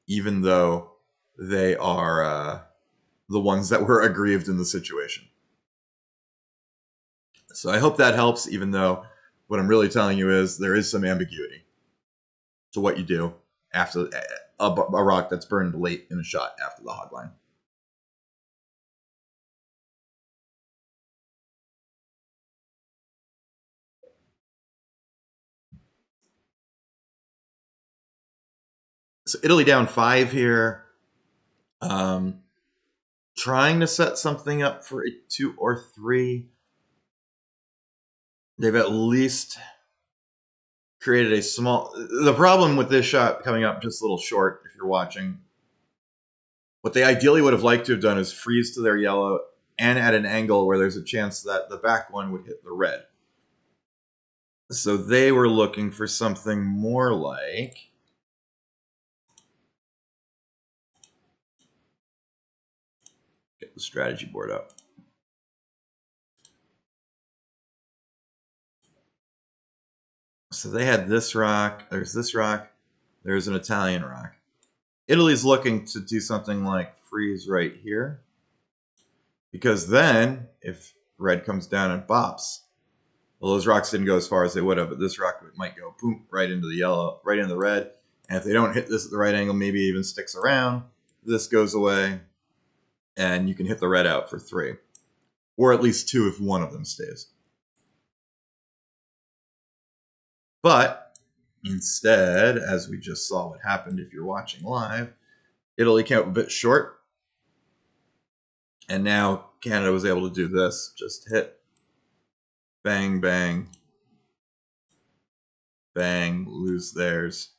even though they are the ones that were aggrieved in the situation. So I hope that helps, even though what I'm really telling you is there is some ambiguity to what you do after a rock that's burned late in a shot after the hog line. So Italy down 5 here. Um, Trying to set something up for a 2 or 3. They've at least created a small. The problem with this shot coming up just a little short, if you're watching, what they ideally would have liked to have done is freeze to their yellow and at an angle where there's a chance that the back one would hit the red. So they were looking for something more like. Get the strategy board up. So they had this rock, there's this rock, there's an Italian rock. Italy's looking to do something like freeze right here. Because then, if red comes down and bops, well, those rocks didn't go as far as they would have, but this rock might go boom right into the yellow, right into the red. And if they don't hit this at the right angle, maybe even sticks around, this goes away, and you can hit the red out for 3. Or at least 2 if one of them stays. But instead, as we just saw what happened if you're watching live, Italy came up a bit short. And now Canada was able to do this. Just hit. Bang, bang. Bang. Lose theirs.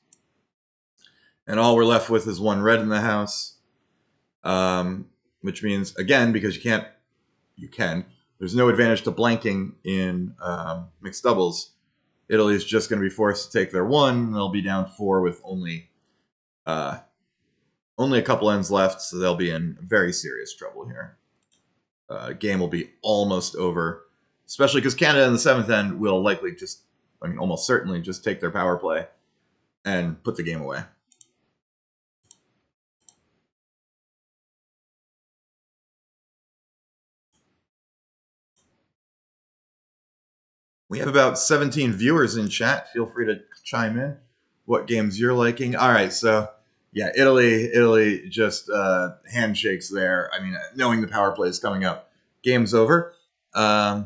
And all we're left with is 1 red in the house. Which means, again, because you can't you can. There's no advantage to blanking in mixed doubles. Italy is just going to be forced to take their one. They'll be down 4 with only a couple ends left, so they'll be in very serious trouble here. Game will be almost over, especially because Canada in the 7th end will likely just, I mean, almost certainly just take their power play and put the game away. We have about 17 viewers in chat. Feel free to chime in what games you're liking. All right, so yeah, Italy just handshakes there. I mean, knowing the power play is coming up, game's over. I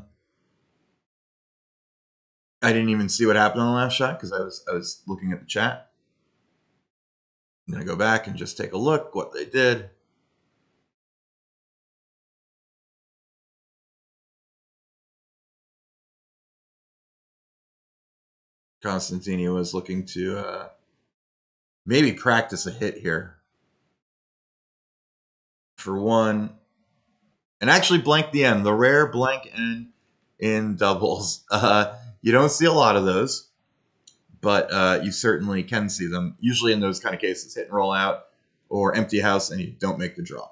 didn't even see what happened on the last shot because I was looking at the chat. I'm gonna go back and just take a look what they did. Constantini was looking to maybe practice a hit here for one, and actually blank the end, the rare blank end in doubles. You don't see a lot of those, but you certainly can see them. Usually in those kind of cases, hit and roll out or empty house, and you don't make the draw.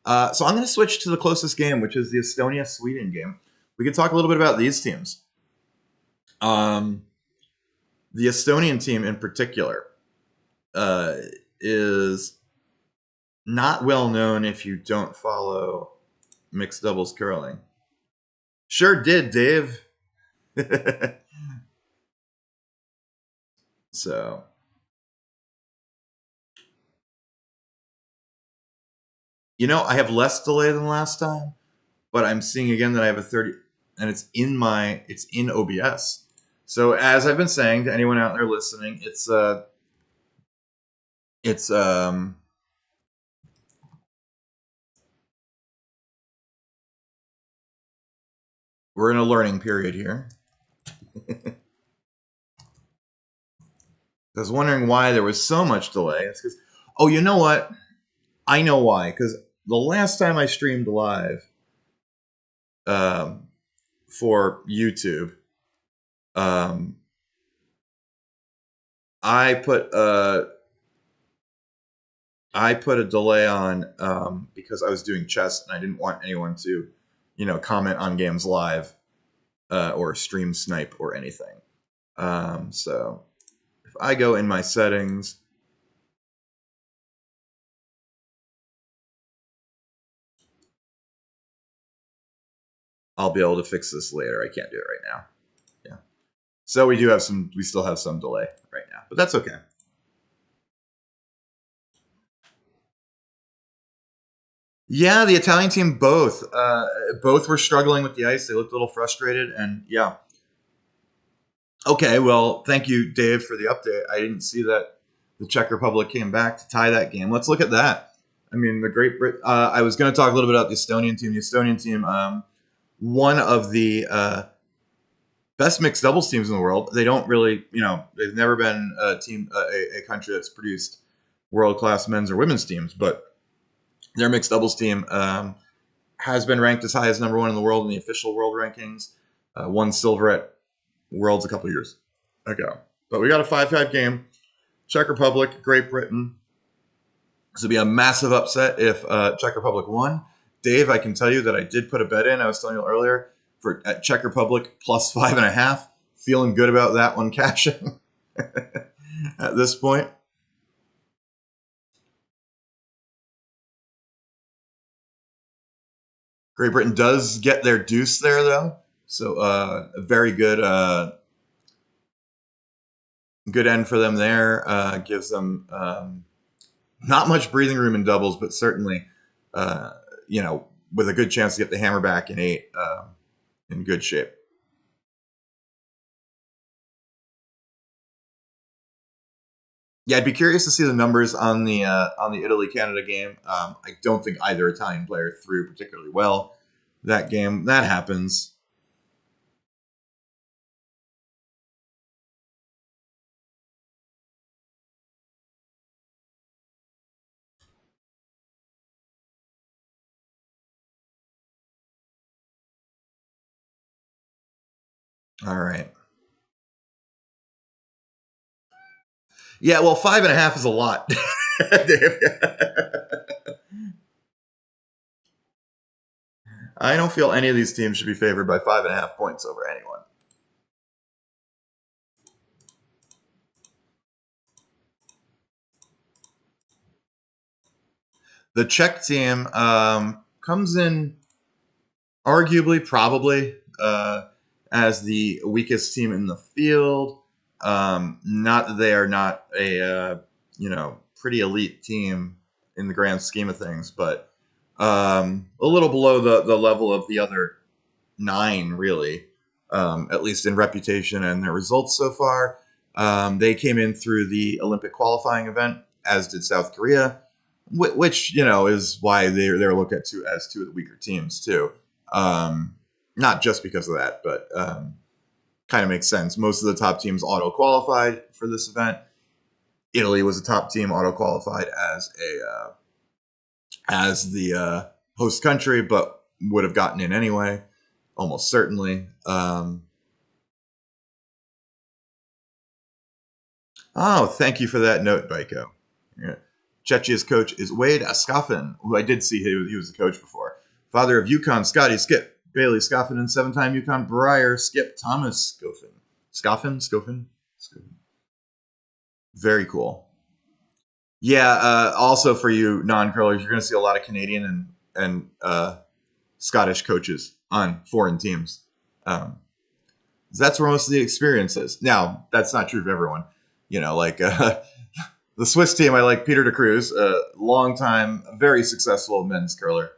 So I'm going to switch to the closest game, which is the Estonia-Sweden game. We can talk a little bit about these teams. The Estonian team in particular is not well known if you don't follow mixed doubles curling. Sure did, Dave. So, I have less delay than last time, but I'm seeing again that I have a 30, and it's in OBS. So as I've been saying to anyone out there listening, we're in a learning period here. I was wondering why there was so much delay. It's because, oh, you know what? I know why. Because the last time I streamed live for YouTube, I put a delay on because I was doing chess and I didn't want anyone to, comment on games live or stream snipe or anything. So if I go in my settings, I'll be able to fix this later. I can't do it right now. Yeah. So we still have some delay right now, but that's okay. Yeah, the Italian team both were struggling with the ice. They looked a little frustrated, and yeah. Okay, well, thank you, Dave, for the update. I didn't see that the Czech Republic came back to tie that game. Let's look at that. I mean, the Great Britain. I was going to talk a little bit about the Estonian team. The Estonian team, one of the best mixed doubles teams in the world. They don't really, they've never been a country that's produced world class men's or women's teams, but their mixed doubles team has been ranked as high as number 1 in the world in the official world rankings. Won silver at Worlds a couple years ago. But we got a 5-5 game. Czech Republic, Great Britain. This would be a massive upset if Czech Republic won. Dave, I can tell you that I did put a bet in. I was telling you earlier for at Czech Republic plus 5.5. Feeling good about that one cashing at this point. Great Britain does get their deuce there, though. So a very good end for them there. Gives them not much breathing room in doubles, but certainly, with a good chance to get the hammer back in 8 in good shape. Yeah, I'd be curious to see the numbers on the Italy-Canada game. I don't think either Italian player threw particularly well that game. That happens. All right. Yeah, well, 5.5 is a lot. I don't feel any of these teams should be favored by 5.5 points over anyone. The Czech team comes in arguably, probably, as the weakest team in the field. Not that they are not a pretty elite team in the grand scheme of things, but a little below the level of the other 9, really, at least in reputation and their results so far. They came in through the Olympic qualifying event, as did South Korea, which is why they're looked at as two of the weaker teams too. Not just because of that, but kind of makes sense. Most of the top teams auto qualified for this event. Italy was a top team, auto qualified as the host country, but would have gotten in anyway, almost certainly. Oh, thank you for that note, Baiko. Yeah. Czechia's coach is Wade Scoffin, who I did see he was the coach before. Father of UConn Scotty Skip, Bailey Scoffin, and 7-time UConn Briar Skip Thomas Scoffin. Scoffin? Very cool. Yeah, also for you non-curlers, you're going to see a lot of Canadian and Scottish coaches on foreign teams. That's where most of the experience is. Now, that's not true of everyone. Like the Swiss team, I like Peter de Cruz, a long-time, very successful men's curler,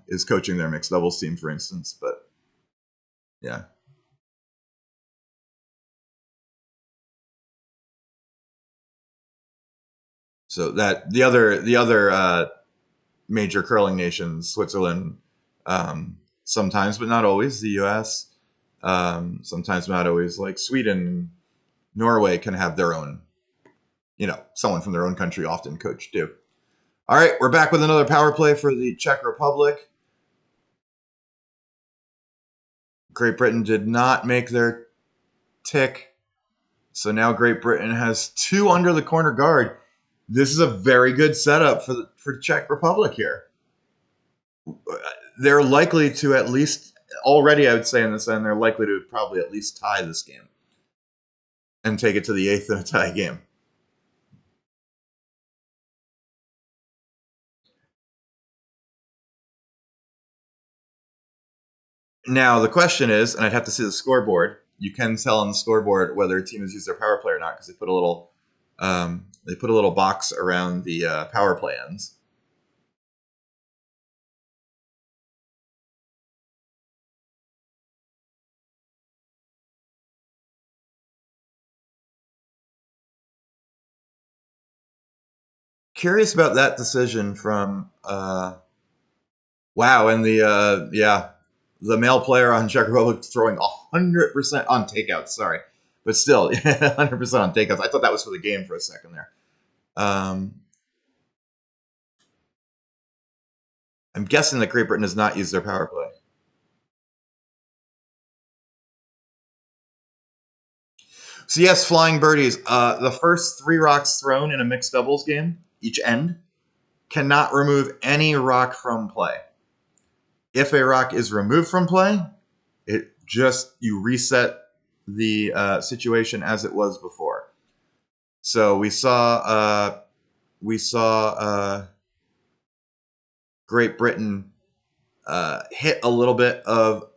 is coaching their mixed doubles team, for instance. But yeah. So that the other major curling nations, Switzerland, sometimes but not always, the U.S., sometimes not always, like Sweden, Norway can have their own, someone from their own country often coach too. All right, we're back with another power play for the Czech Republic. Great Britain did not make their tick, so now Great Britain has 2 under the corner guard. This is a very good setup for Czech Republic here. They're likely to at least already, I would say in this end, they're likely to probably at least tie this game and take it to the 8th in a tie game. Now the question is, and I'd have to see the scoreboard. You can tell on the scoreboard whether a team has used their power play or not because they put a little box around the power play ends. Curious about that decision from wow, and the male player on Czech Republic throwing 100% on takeouts. Sorry, but still 100% on takeouts. I thought that was for the game for a second there. I'm guessing that Great Britain does not use their power play. So yes, flying birdies. The first 3 rocks thrown in a mixed doubles game, each end, cannot remove any rock from play. If a rock is removed from play, you reset the situation as it was before. So we saw Great Britain hit a little bit of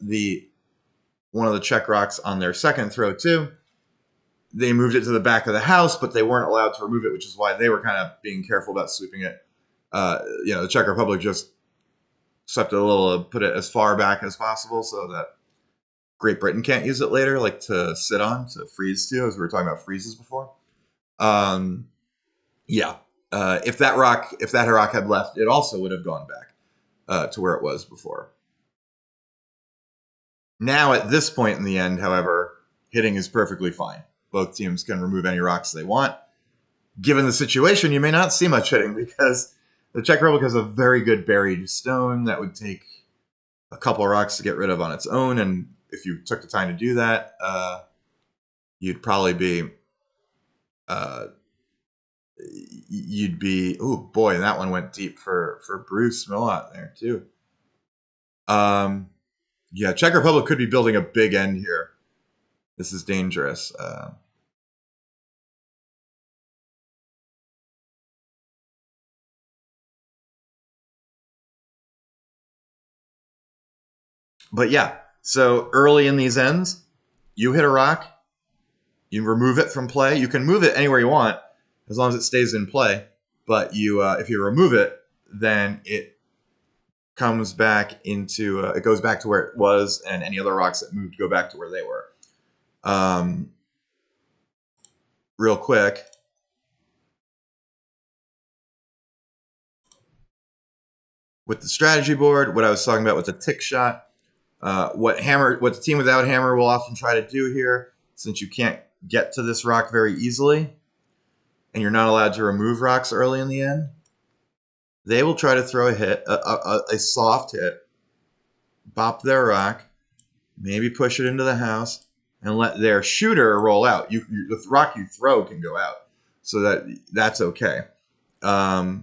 one of the Czech rocks on their second throw too. They moved it to the back of the house, but they weren't allowed to remove it, which is why they were kind of being careful about sweeping it. The Czech Republic just swept it a little, put it as far back as possible so that Great Britain can't use it later, like to sit on, to freeze to, as we were talking about freezes before. If that rock had left, it also would have gone back to where it was before. Now, at this point in the end, however, hitting is perfectly fine. Both teams can remove any rocks they want. Given the situation, you may not see much hitting because the Czech Republic has a very good buried stone that would take a couple of rocks to get rid of on its own, and if you took the time to do that, you'd probably be you'd be, oh boy, that one went deep for Bruce Millot there too. Yeah, Czech Republic could be building a big end here. This is dangerous. But yeah, so early in these ends, you hit a rock, you remove it from play. You can move it anywhere you want as long as it stays in play. But if you remove it, then it comes back into it goes back to where it was, and any other rocks that moved go back to where they were. Real quick, with the strategy board, what I was talking about with the tick shot, what the team without hammer will often try to do here, since you can't get to this rock very easily, and you're not allowed to remove rocks early in the end, they will try to throw a hit, a soft hit, bop their rock, maybe push it into the house, and let their shooter roll out. The rock you throw can go out, so that's okay. But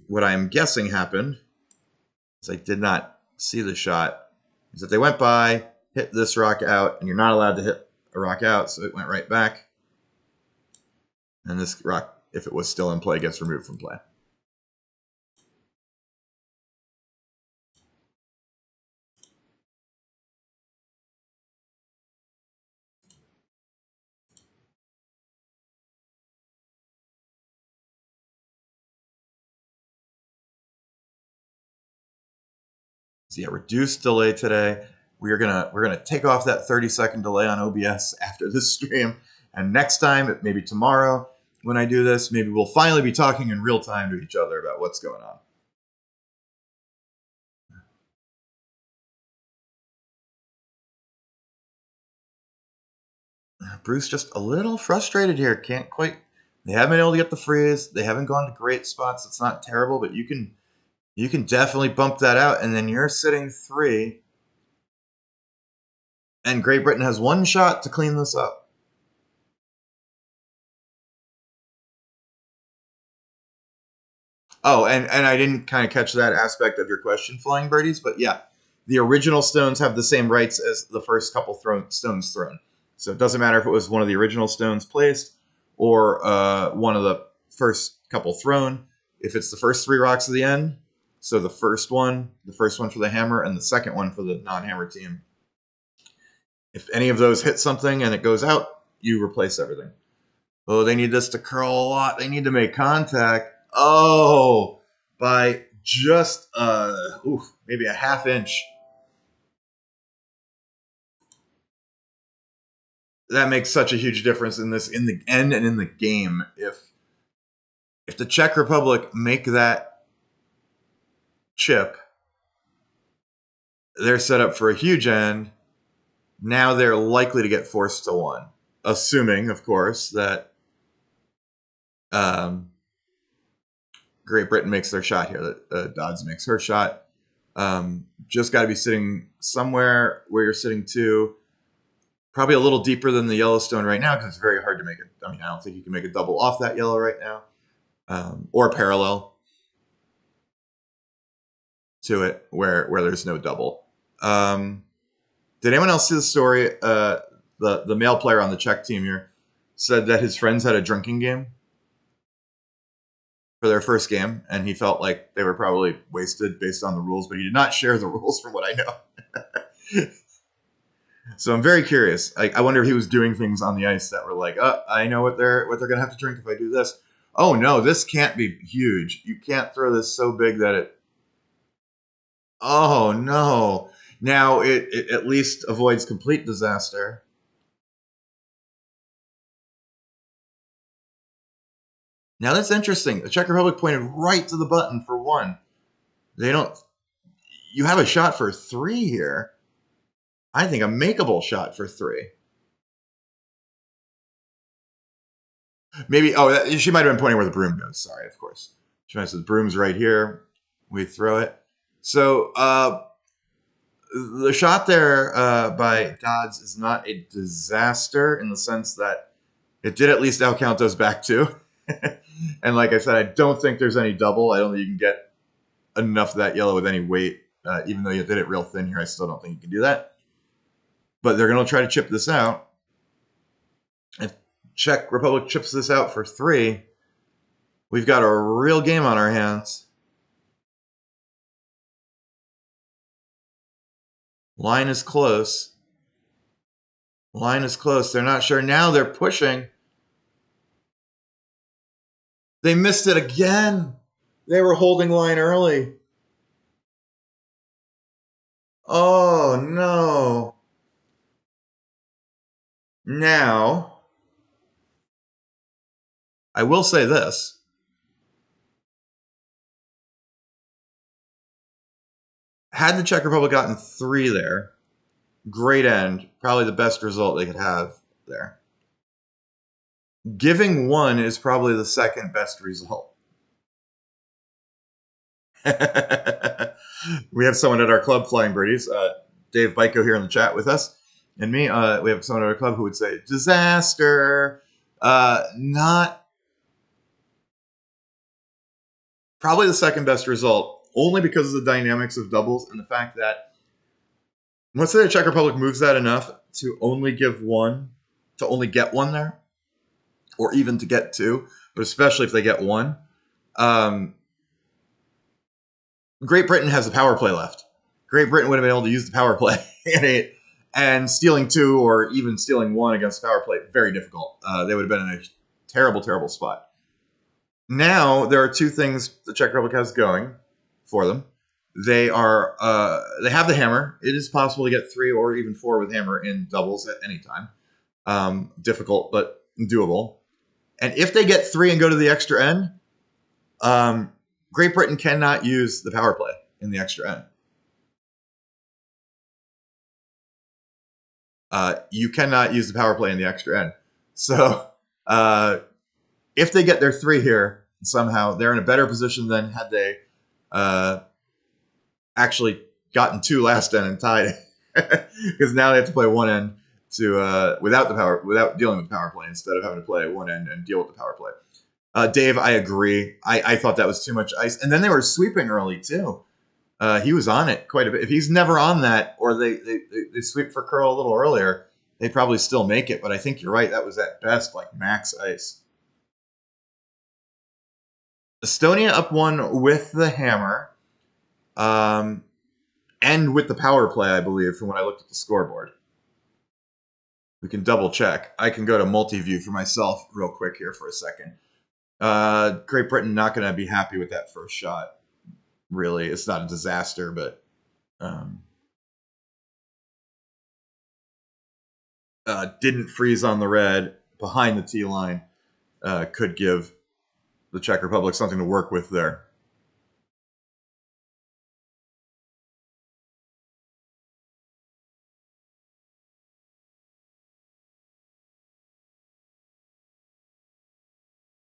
what I'm guessing happened, is I did not see the shot, is that they went by, hit this rock out, and you're not allowed to hit a rock out, so it went right back. And this rock, if it was still in play, gets removed from play. So yeah, reduced delay today. We're gonna take off that 30-second delay on OBS after this stream, and next time, maybe tomorrow, when I do this, maybe we'll finally be talking in real time to each other about what's going on. Bruce just a little frustrated here. Can't quite. They haven't been able to get the freeze. They haven't gone to great spots. It's not terrible, but you can definitely bump that out, and then you're sitting 3. And Great Britain has 1 shot to clean this up. Oh, and I didn't kind of catch that aspect of your question, Flying Birdies, but yeah, the original stones have the same rights as the first couple stones thrown. So it doesn't matter if it was one of the original stones placed or one of the first couple thrown. If it's the first 3 rocks at the end, so the first one for the hammer, and the second one for the non-hammer team, if any of those hit something and it goes out, you replace everything. Oh, they need this to curl a lot. They need to make contact. Oh, by just maybe a ½ inch. That makes such a huge difference in the end and in the game. If the Czech Republic make that chip, they're set up for a huge end. Now they're likely to get forced to 1, assuming, of course, that Great Britain makes their shot here, that Dodds makes her shot. Just got to be sitting somewhere where you're sitting 2, probably a little deeper than the Yellowstone right now, because it's very hard to make it. I mean, I don't think you can make a double off that yellow right now, or parallel to it where there's no double. Did anyone else see the story? The male player on the Czech team here said that his friends had a drinking game for their first game, and he felt like they were probably wasted based on the rules, but he did not share the rules from what I know. So I'm very curious. I wonder if he was doing things on the ice that were like, I know what they're gonna have to drink if I do this. Oh no, this can't be huge. You can't throw this so big that it. Oh no. Now it at least avoids complete disaster. Now that's interesting. The Czech Republic pointed right to the button for 1. They don't. You have a shot for 3 here. I think a makeable shot for 3. Maybe. Oh, she might have been pointing where the broom goes. Sorry, of course. She might have said the broom's right here. We throw it. So The shot there by Dodds is not a disaster in the sense that it did at least outcount those back two. And like I said, I don't think there's any double. I don't think you can get enough of that yellow with any weight. Even though you did it real thin here, I still don't think you can do that. But they're going to try to chip this out. If Czech Republic chips this out for 3, we've got a real game on our hands. Line is close. Line is close. They're not sure. Now they're pushing. They missed it again. They were holding line early. Oh, no. Now, I will say this. Had the Czech Republic gotten 3 there, great end, probably the best result they could have there. Giving 1 is probably the second best result. We have someone at our club, Flying Birdies, Dave Byko here in the chat with us, and me. We have someone at our club who would say, disaster. Not probably the second best result, only because of the dynamics of doubles and the fact that let's say the Czech Republic moves that enough to only give 1, to only get 1 there, or even to get 2, but especially if they get 1. Great Britain has a power play left. Great Britain would have been able to use the power play and stealing 2 or even stealing 1 against power play, very difficult. They would have been in a terrible, terrible spot. Now there are 2 things the Czech Republic has going for them. They have the hammer. It is possible to get 3 or even 4 with hammer in doubles at any time. Difficult, but doable. And if they get 3 and go to the extra end, Great Britain cannot use the power play in the extra end. You cannot use the power play in the extra end. So if they get their 3 here, somehow they're in a better position than had they actually gotten 2 last end and tied it. Because now they have to play 1 end without dealing with the power play instead of having to play 1 end and deal with the power play. Dave, I agree. I thought that was too much ice. And then they were sweeping early, too. He was on it quite a bit. If he's never on that, or they sweep for curl a little earlier, they probably still make it. But I think you're right. That was at best like max ice. Estonia up 1 with the hammer. And with the power play, I believe, from when I looked at the scoreboard. We can double check. I can go to multi-view for myself real quick here for a second. Great Britain not going to be happy with that first shot. Really, it's not a disaster, but didn't freeze on the red behind the tee line. Could give the Czech Republic something to work with there.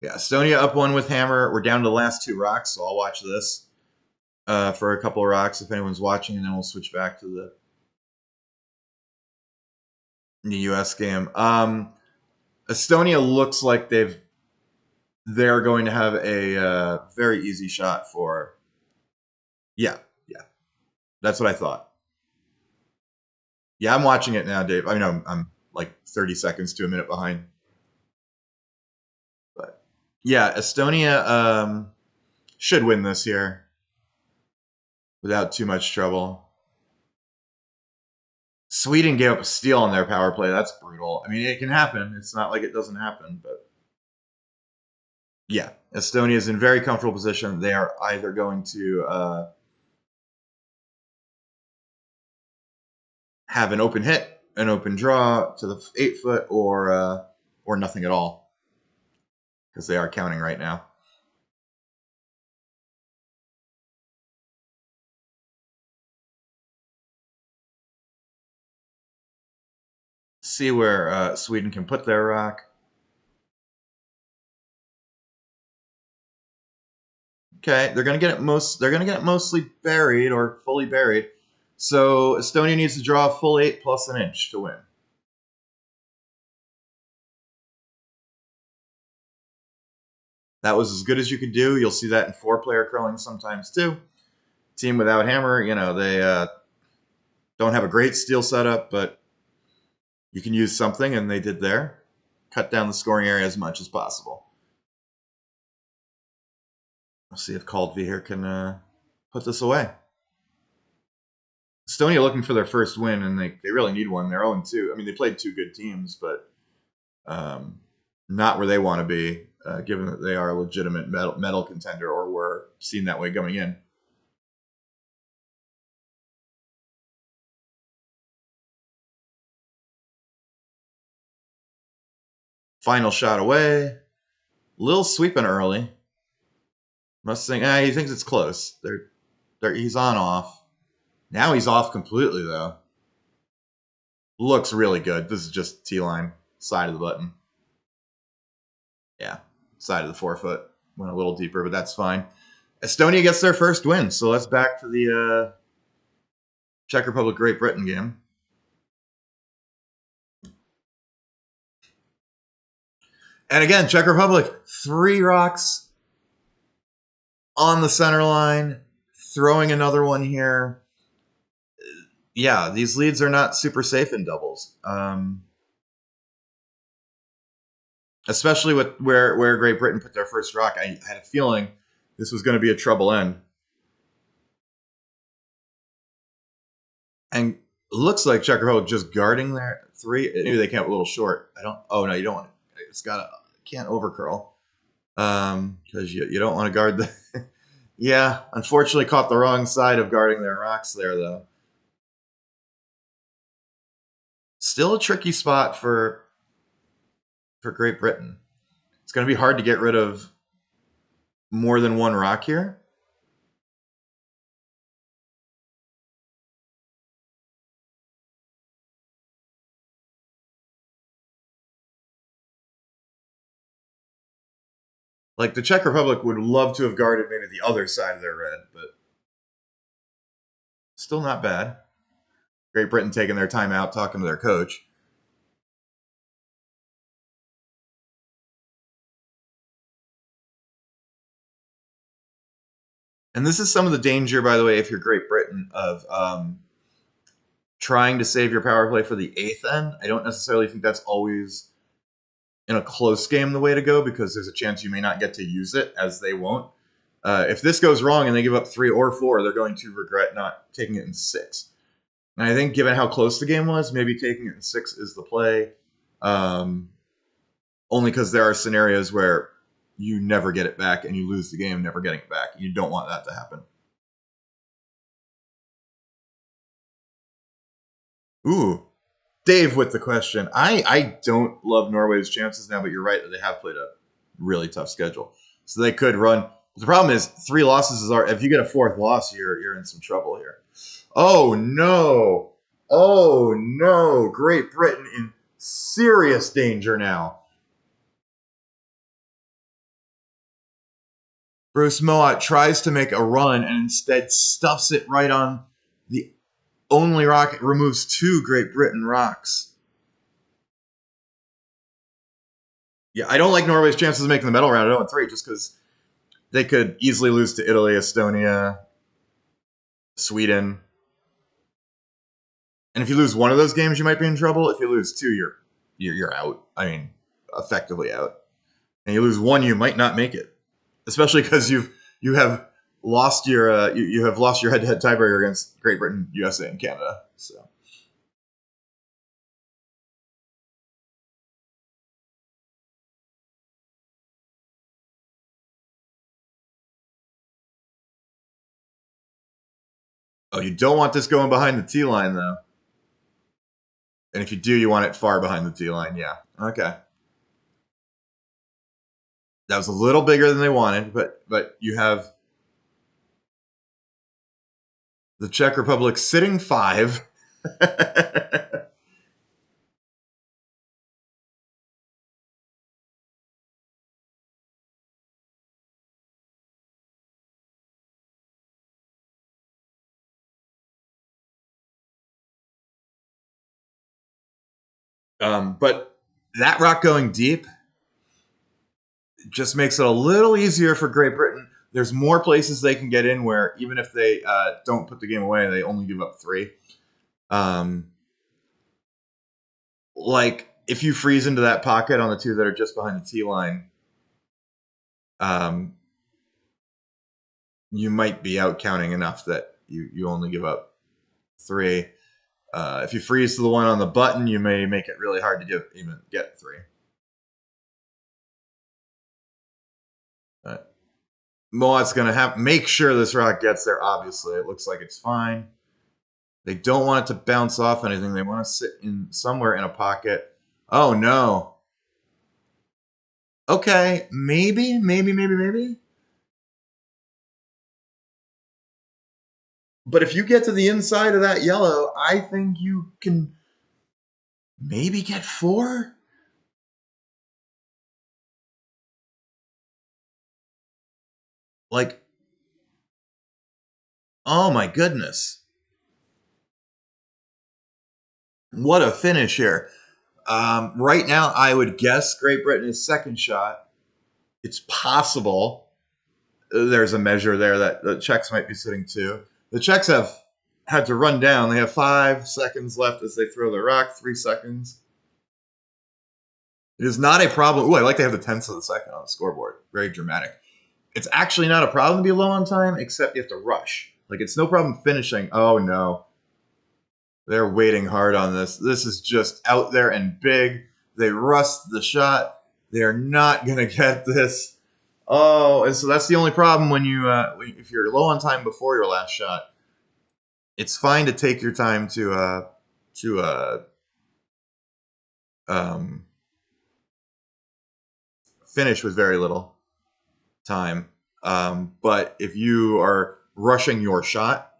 Yeah, Estonia up 1 with hammer. We're down to the last 2 rocks, so I'll watch this for a couple of rocks if anyone's watching, and then we'll switch back to the U.S. game. Estonia looks like they're going to have a very easy shot for. Yeah, that's what I thought. Yeah, I'm watching it now, Dave. I mean, I'm like 30 seconds to a minute behind. But yeah, Estonia should win this here without too much trouble. Sweden gave up a steal on their power play. That's brutal. I mean, it can happen. It's not like it doesn't happen, but yeah, Estonia is in very comfortable position. They are either going to have an open hit, an open draw to the 8 foot, or nothing at all, because they are counting right now. See where Sweden can put their rock. Okay, they're gonna get it mostly buried or fully buried. So Estonia needs to draw a full 8 plus an inch to win. That was as good as you could do. You'll see that in 4-player curling sometimes too. Team without hammer, they don't have a great steel setup, but you can use something, and they did there. Cut down the scoring area as much as possible. Let's see if Caldv here can put this away. Estonia looking for their first win, and they really need one. They're 0-2. I mean, they played 2 good teams, but not where they want to be, given that they are a legitimate medal contender, or were seen that way going in. Final shot away. Little sweeping early. Must think he thinks it's close. He's on off. Now he's off completely though. Looks really good. This is just T-line, side of the button. Yeah, side of the forefoot. Went a little deeper, but that's fine. Estonia gets their first win, so let's back to the Czech Republic Great Britain game. And again, Czech Republic, 3 rocks on the center line, throwing another one here. Yeah, these leads are not super safe in doubles. Especially with where Great Britain put their first rock. I had a feeling this was going to be a trouble end. And it looks like Czech Republic just guarding their 3. Maybe they came up a little short. Oh no, you don't want it. It's can't overcurl. Because you don't want to guard the. Yeah, unfortunately caught the wrong side of guarding their rocks there though. Still a tricky spot for Great Britain. It's going to be hard to get rid of more than 1 rock here. Like the Czech Republic would love to have guarded maybe the other side of their red, but still not bad. Great Britain taking their time out, talking to their coach. And this is some of the danger, by the way, if you're Great Britain, of trying to save your power play for the 8th end. I don't necessarily think that's always, in a close game, the way to go, because there's a chance you may not get to use it, as they won't. If this goes wrong and they give up 3 or 4, they're going to regret not taking it in 6. And I think given how close the game was, maybe taking it in 6 is the play. Only because there are scenarios where you never get it back and you lose the game never getting it back. You don't want that to happen. Ooh, Dave with the question. I don't love Norway's chances now, but you're right that they have played a really tough schedule. So they could run. The problem is 3 losses are, if you get a 4th loss, you're in some trouble here. Oh no. Oh no. Great Britain in serious danger now. Bruce Moat tries to make a run and instead stuffs it right on the only rock. It removes 2 Great Britain rocks. Yeah, I don't like Norway's chances of making the medal round at 0-3 just because they could easily lose to Italy, Estonia, Sweden. And if you lose one of those games, you might be in trouble. If you lose 2, you're out. I mean, effectively out. And you lose 1, you might not make it, especially because you have lost your you have lost your head-to-head tiebreaker against Great Britain, USA, and Canada. So. Oh, you don't want this going behind the T line though. And if you do, you want it far behind the T line. Yeah. Okay. That was a little bigger than they wanted, but you have the Czech Republic sitting 5. But that rock going deep just makes it a little easier for Great Britain. There's more places they can get in where even if they don't put the game away, they only give up 3. Um, like if you freeze into that pocket on the 2 that are just behind the T line, you might be out counting enough that you only give up 3. If you freeze to the one on the button, you may make it really hard to even get 3. Moat's going to make sure this rock gets there, obviously. It looks like it's fine. They don't want it to bounce off anything. They want to sit in somewhere in a pocket. Oh, no. Okay, maybe. But if you get to the inside of that yellow, I think you can maybe get 4. Like, oh my goodness. What a finish here. Right now, I would guess Great Britain is second shot. It's possible there's a measure there that the Czechs might be sitting too. The Czechs have had to run down. They have 5 seconds left as they throw the rock, 3 seconds. It is not a problem. Ooh, I like to have the tenths of the second on the scoreboard. Very dramatic. It's actually not a problem to be low on time, except you have to rush. Like, it's no problem finishing. Oh, no. They're waiting hard on this. This is just out there and big. They rust the shot. They're not going to get this. Oh, and so that's the only problem when you if you're low on time before your last shot. It's fine to take your time to finish with very little time. But if you are rushing your shot,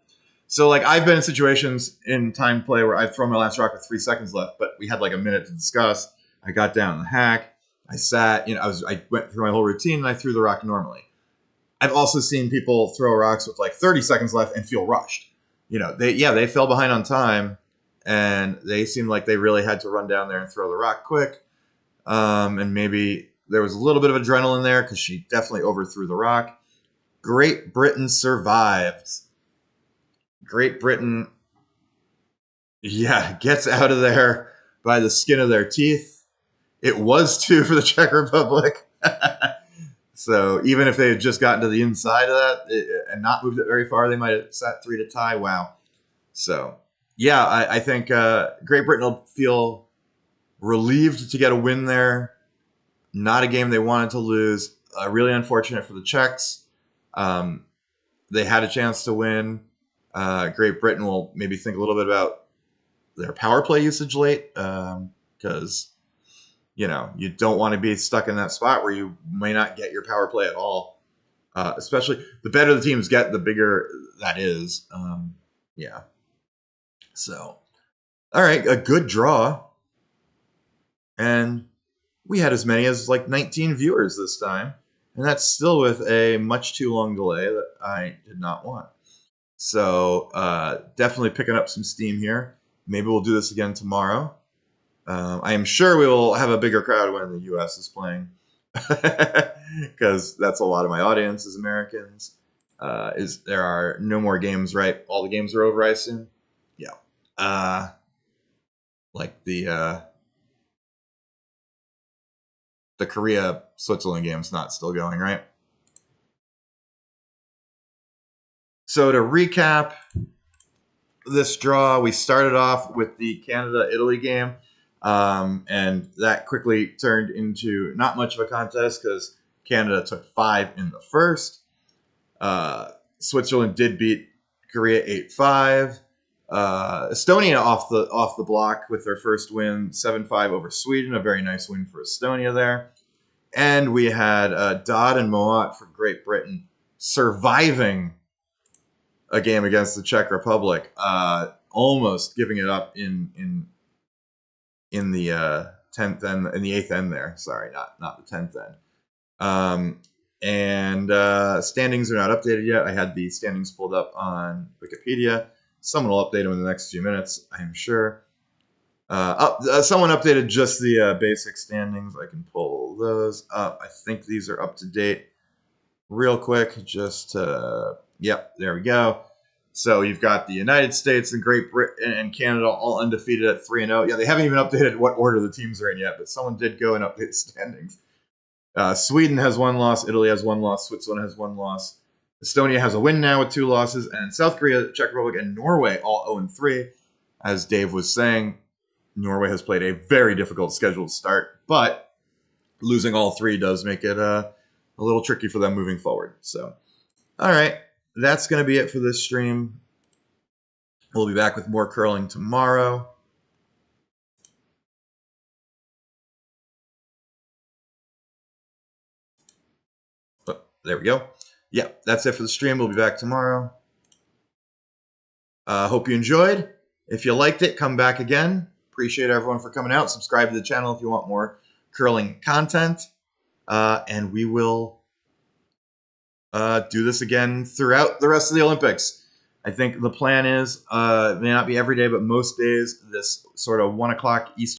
so like I've been in situations in time play where I've thrown my last rock with 3 seconds left, but we had like a minute to discuss. I got down in the hack. I sat, I went through my whole routine and I threw the rock normally. I've also seen people throw rocks with like 30 seconds left and feel rushed. They fell behind on time and they seemed like they really had to run down there and throw the rock quick. And maybe there was a little bit of adrenaline there because she definitely overthrew the rock. Great Britain survived. Great Britain, gets out of there by the skin of their teeth. It was 2 for the Czech Republic. So even if they had just gotten to the inside of that and not moved it very far, they might have sat 3 to tie. Wow. So, I think Great Britain will feel relieved to get a win there. Not a game they wanted to lose. Really unfortunate for the Czechs. They had a chance to win. Great Britain will maybe think a little bit about their power play usage late because you don't want to be stuck in that spot where you may not get your power play at all. Especially the better the teams get, the bigger that is. So, all right, a good draw. And we had as many as like 19 viewers this time. And that's still with a much too long delay that I did not want. So definitely picking up some steam here. Maybe we'll do this again tomorrow. I am sure we will have a bigger crowd when the U.S. is playing, because that's a lot of my audience is Americans. There are no more games, right? All the games are over, I assume. Yeah. Like the Korea Switzerland game's not still going, right? So to recap this draw, we started off with the Canada-Italy game, and that quickly turned into not much of a contest because Canada took 5 in the first. Switzerland did beat Korea 8-5. Estonia off the block with their first win, 7-5 over Sweden, a very nice win for Estonia there. And we had Dodd and Moat for Great Britain surviving a game against the Czech Republic, almost giving it up in the 10th end, in the 8th end there. Sorry, not the 10th end. And standings are not updated yet. I had the standings pulled up on Wikipedia. Someone will update them in the next few minutes, I am sure. Someone updated just the basic standings. I can pull those up. I think these are up to date. Real quick, just yep, there we go. So you've got the United States and Great Britain and Canada all undefeated at 3-0. Yeah, they haven't even updated what order the teams are in yet, but someone did go and update the standings. Sweden has 1 loss, Italy has 1 loss, Switzerland has 1 loss, Estonia has a win now with 2 losses, and South Korea, Czech Republic, and Norway all 0-3. As Dave was saying, Norway has played a very difficult schedule to start, but losing all 3 does make it a little tricky for them moving forward. So, all right, that's going to be it for this stream. We'll be back with more curling tomorrow. Oh, there we go. Yeah, that's it for the stream. We'll be back tomorrow. Hope you enjoyed. If you liked it, come back again. Appreciate everyone for coming out. Subscribe to the channel if you want more curling content. And we will do this again throughout the rest of the Olympics. I think the plan is, it may not be every day, but most days, this sort of 1 o'clock Eastern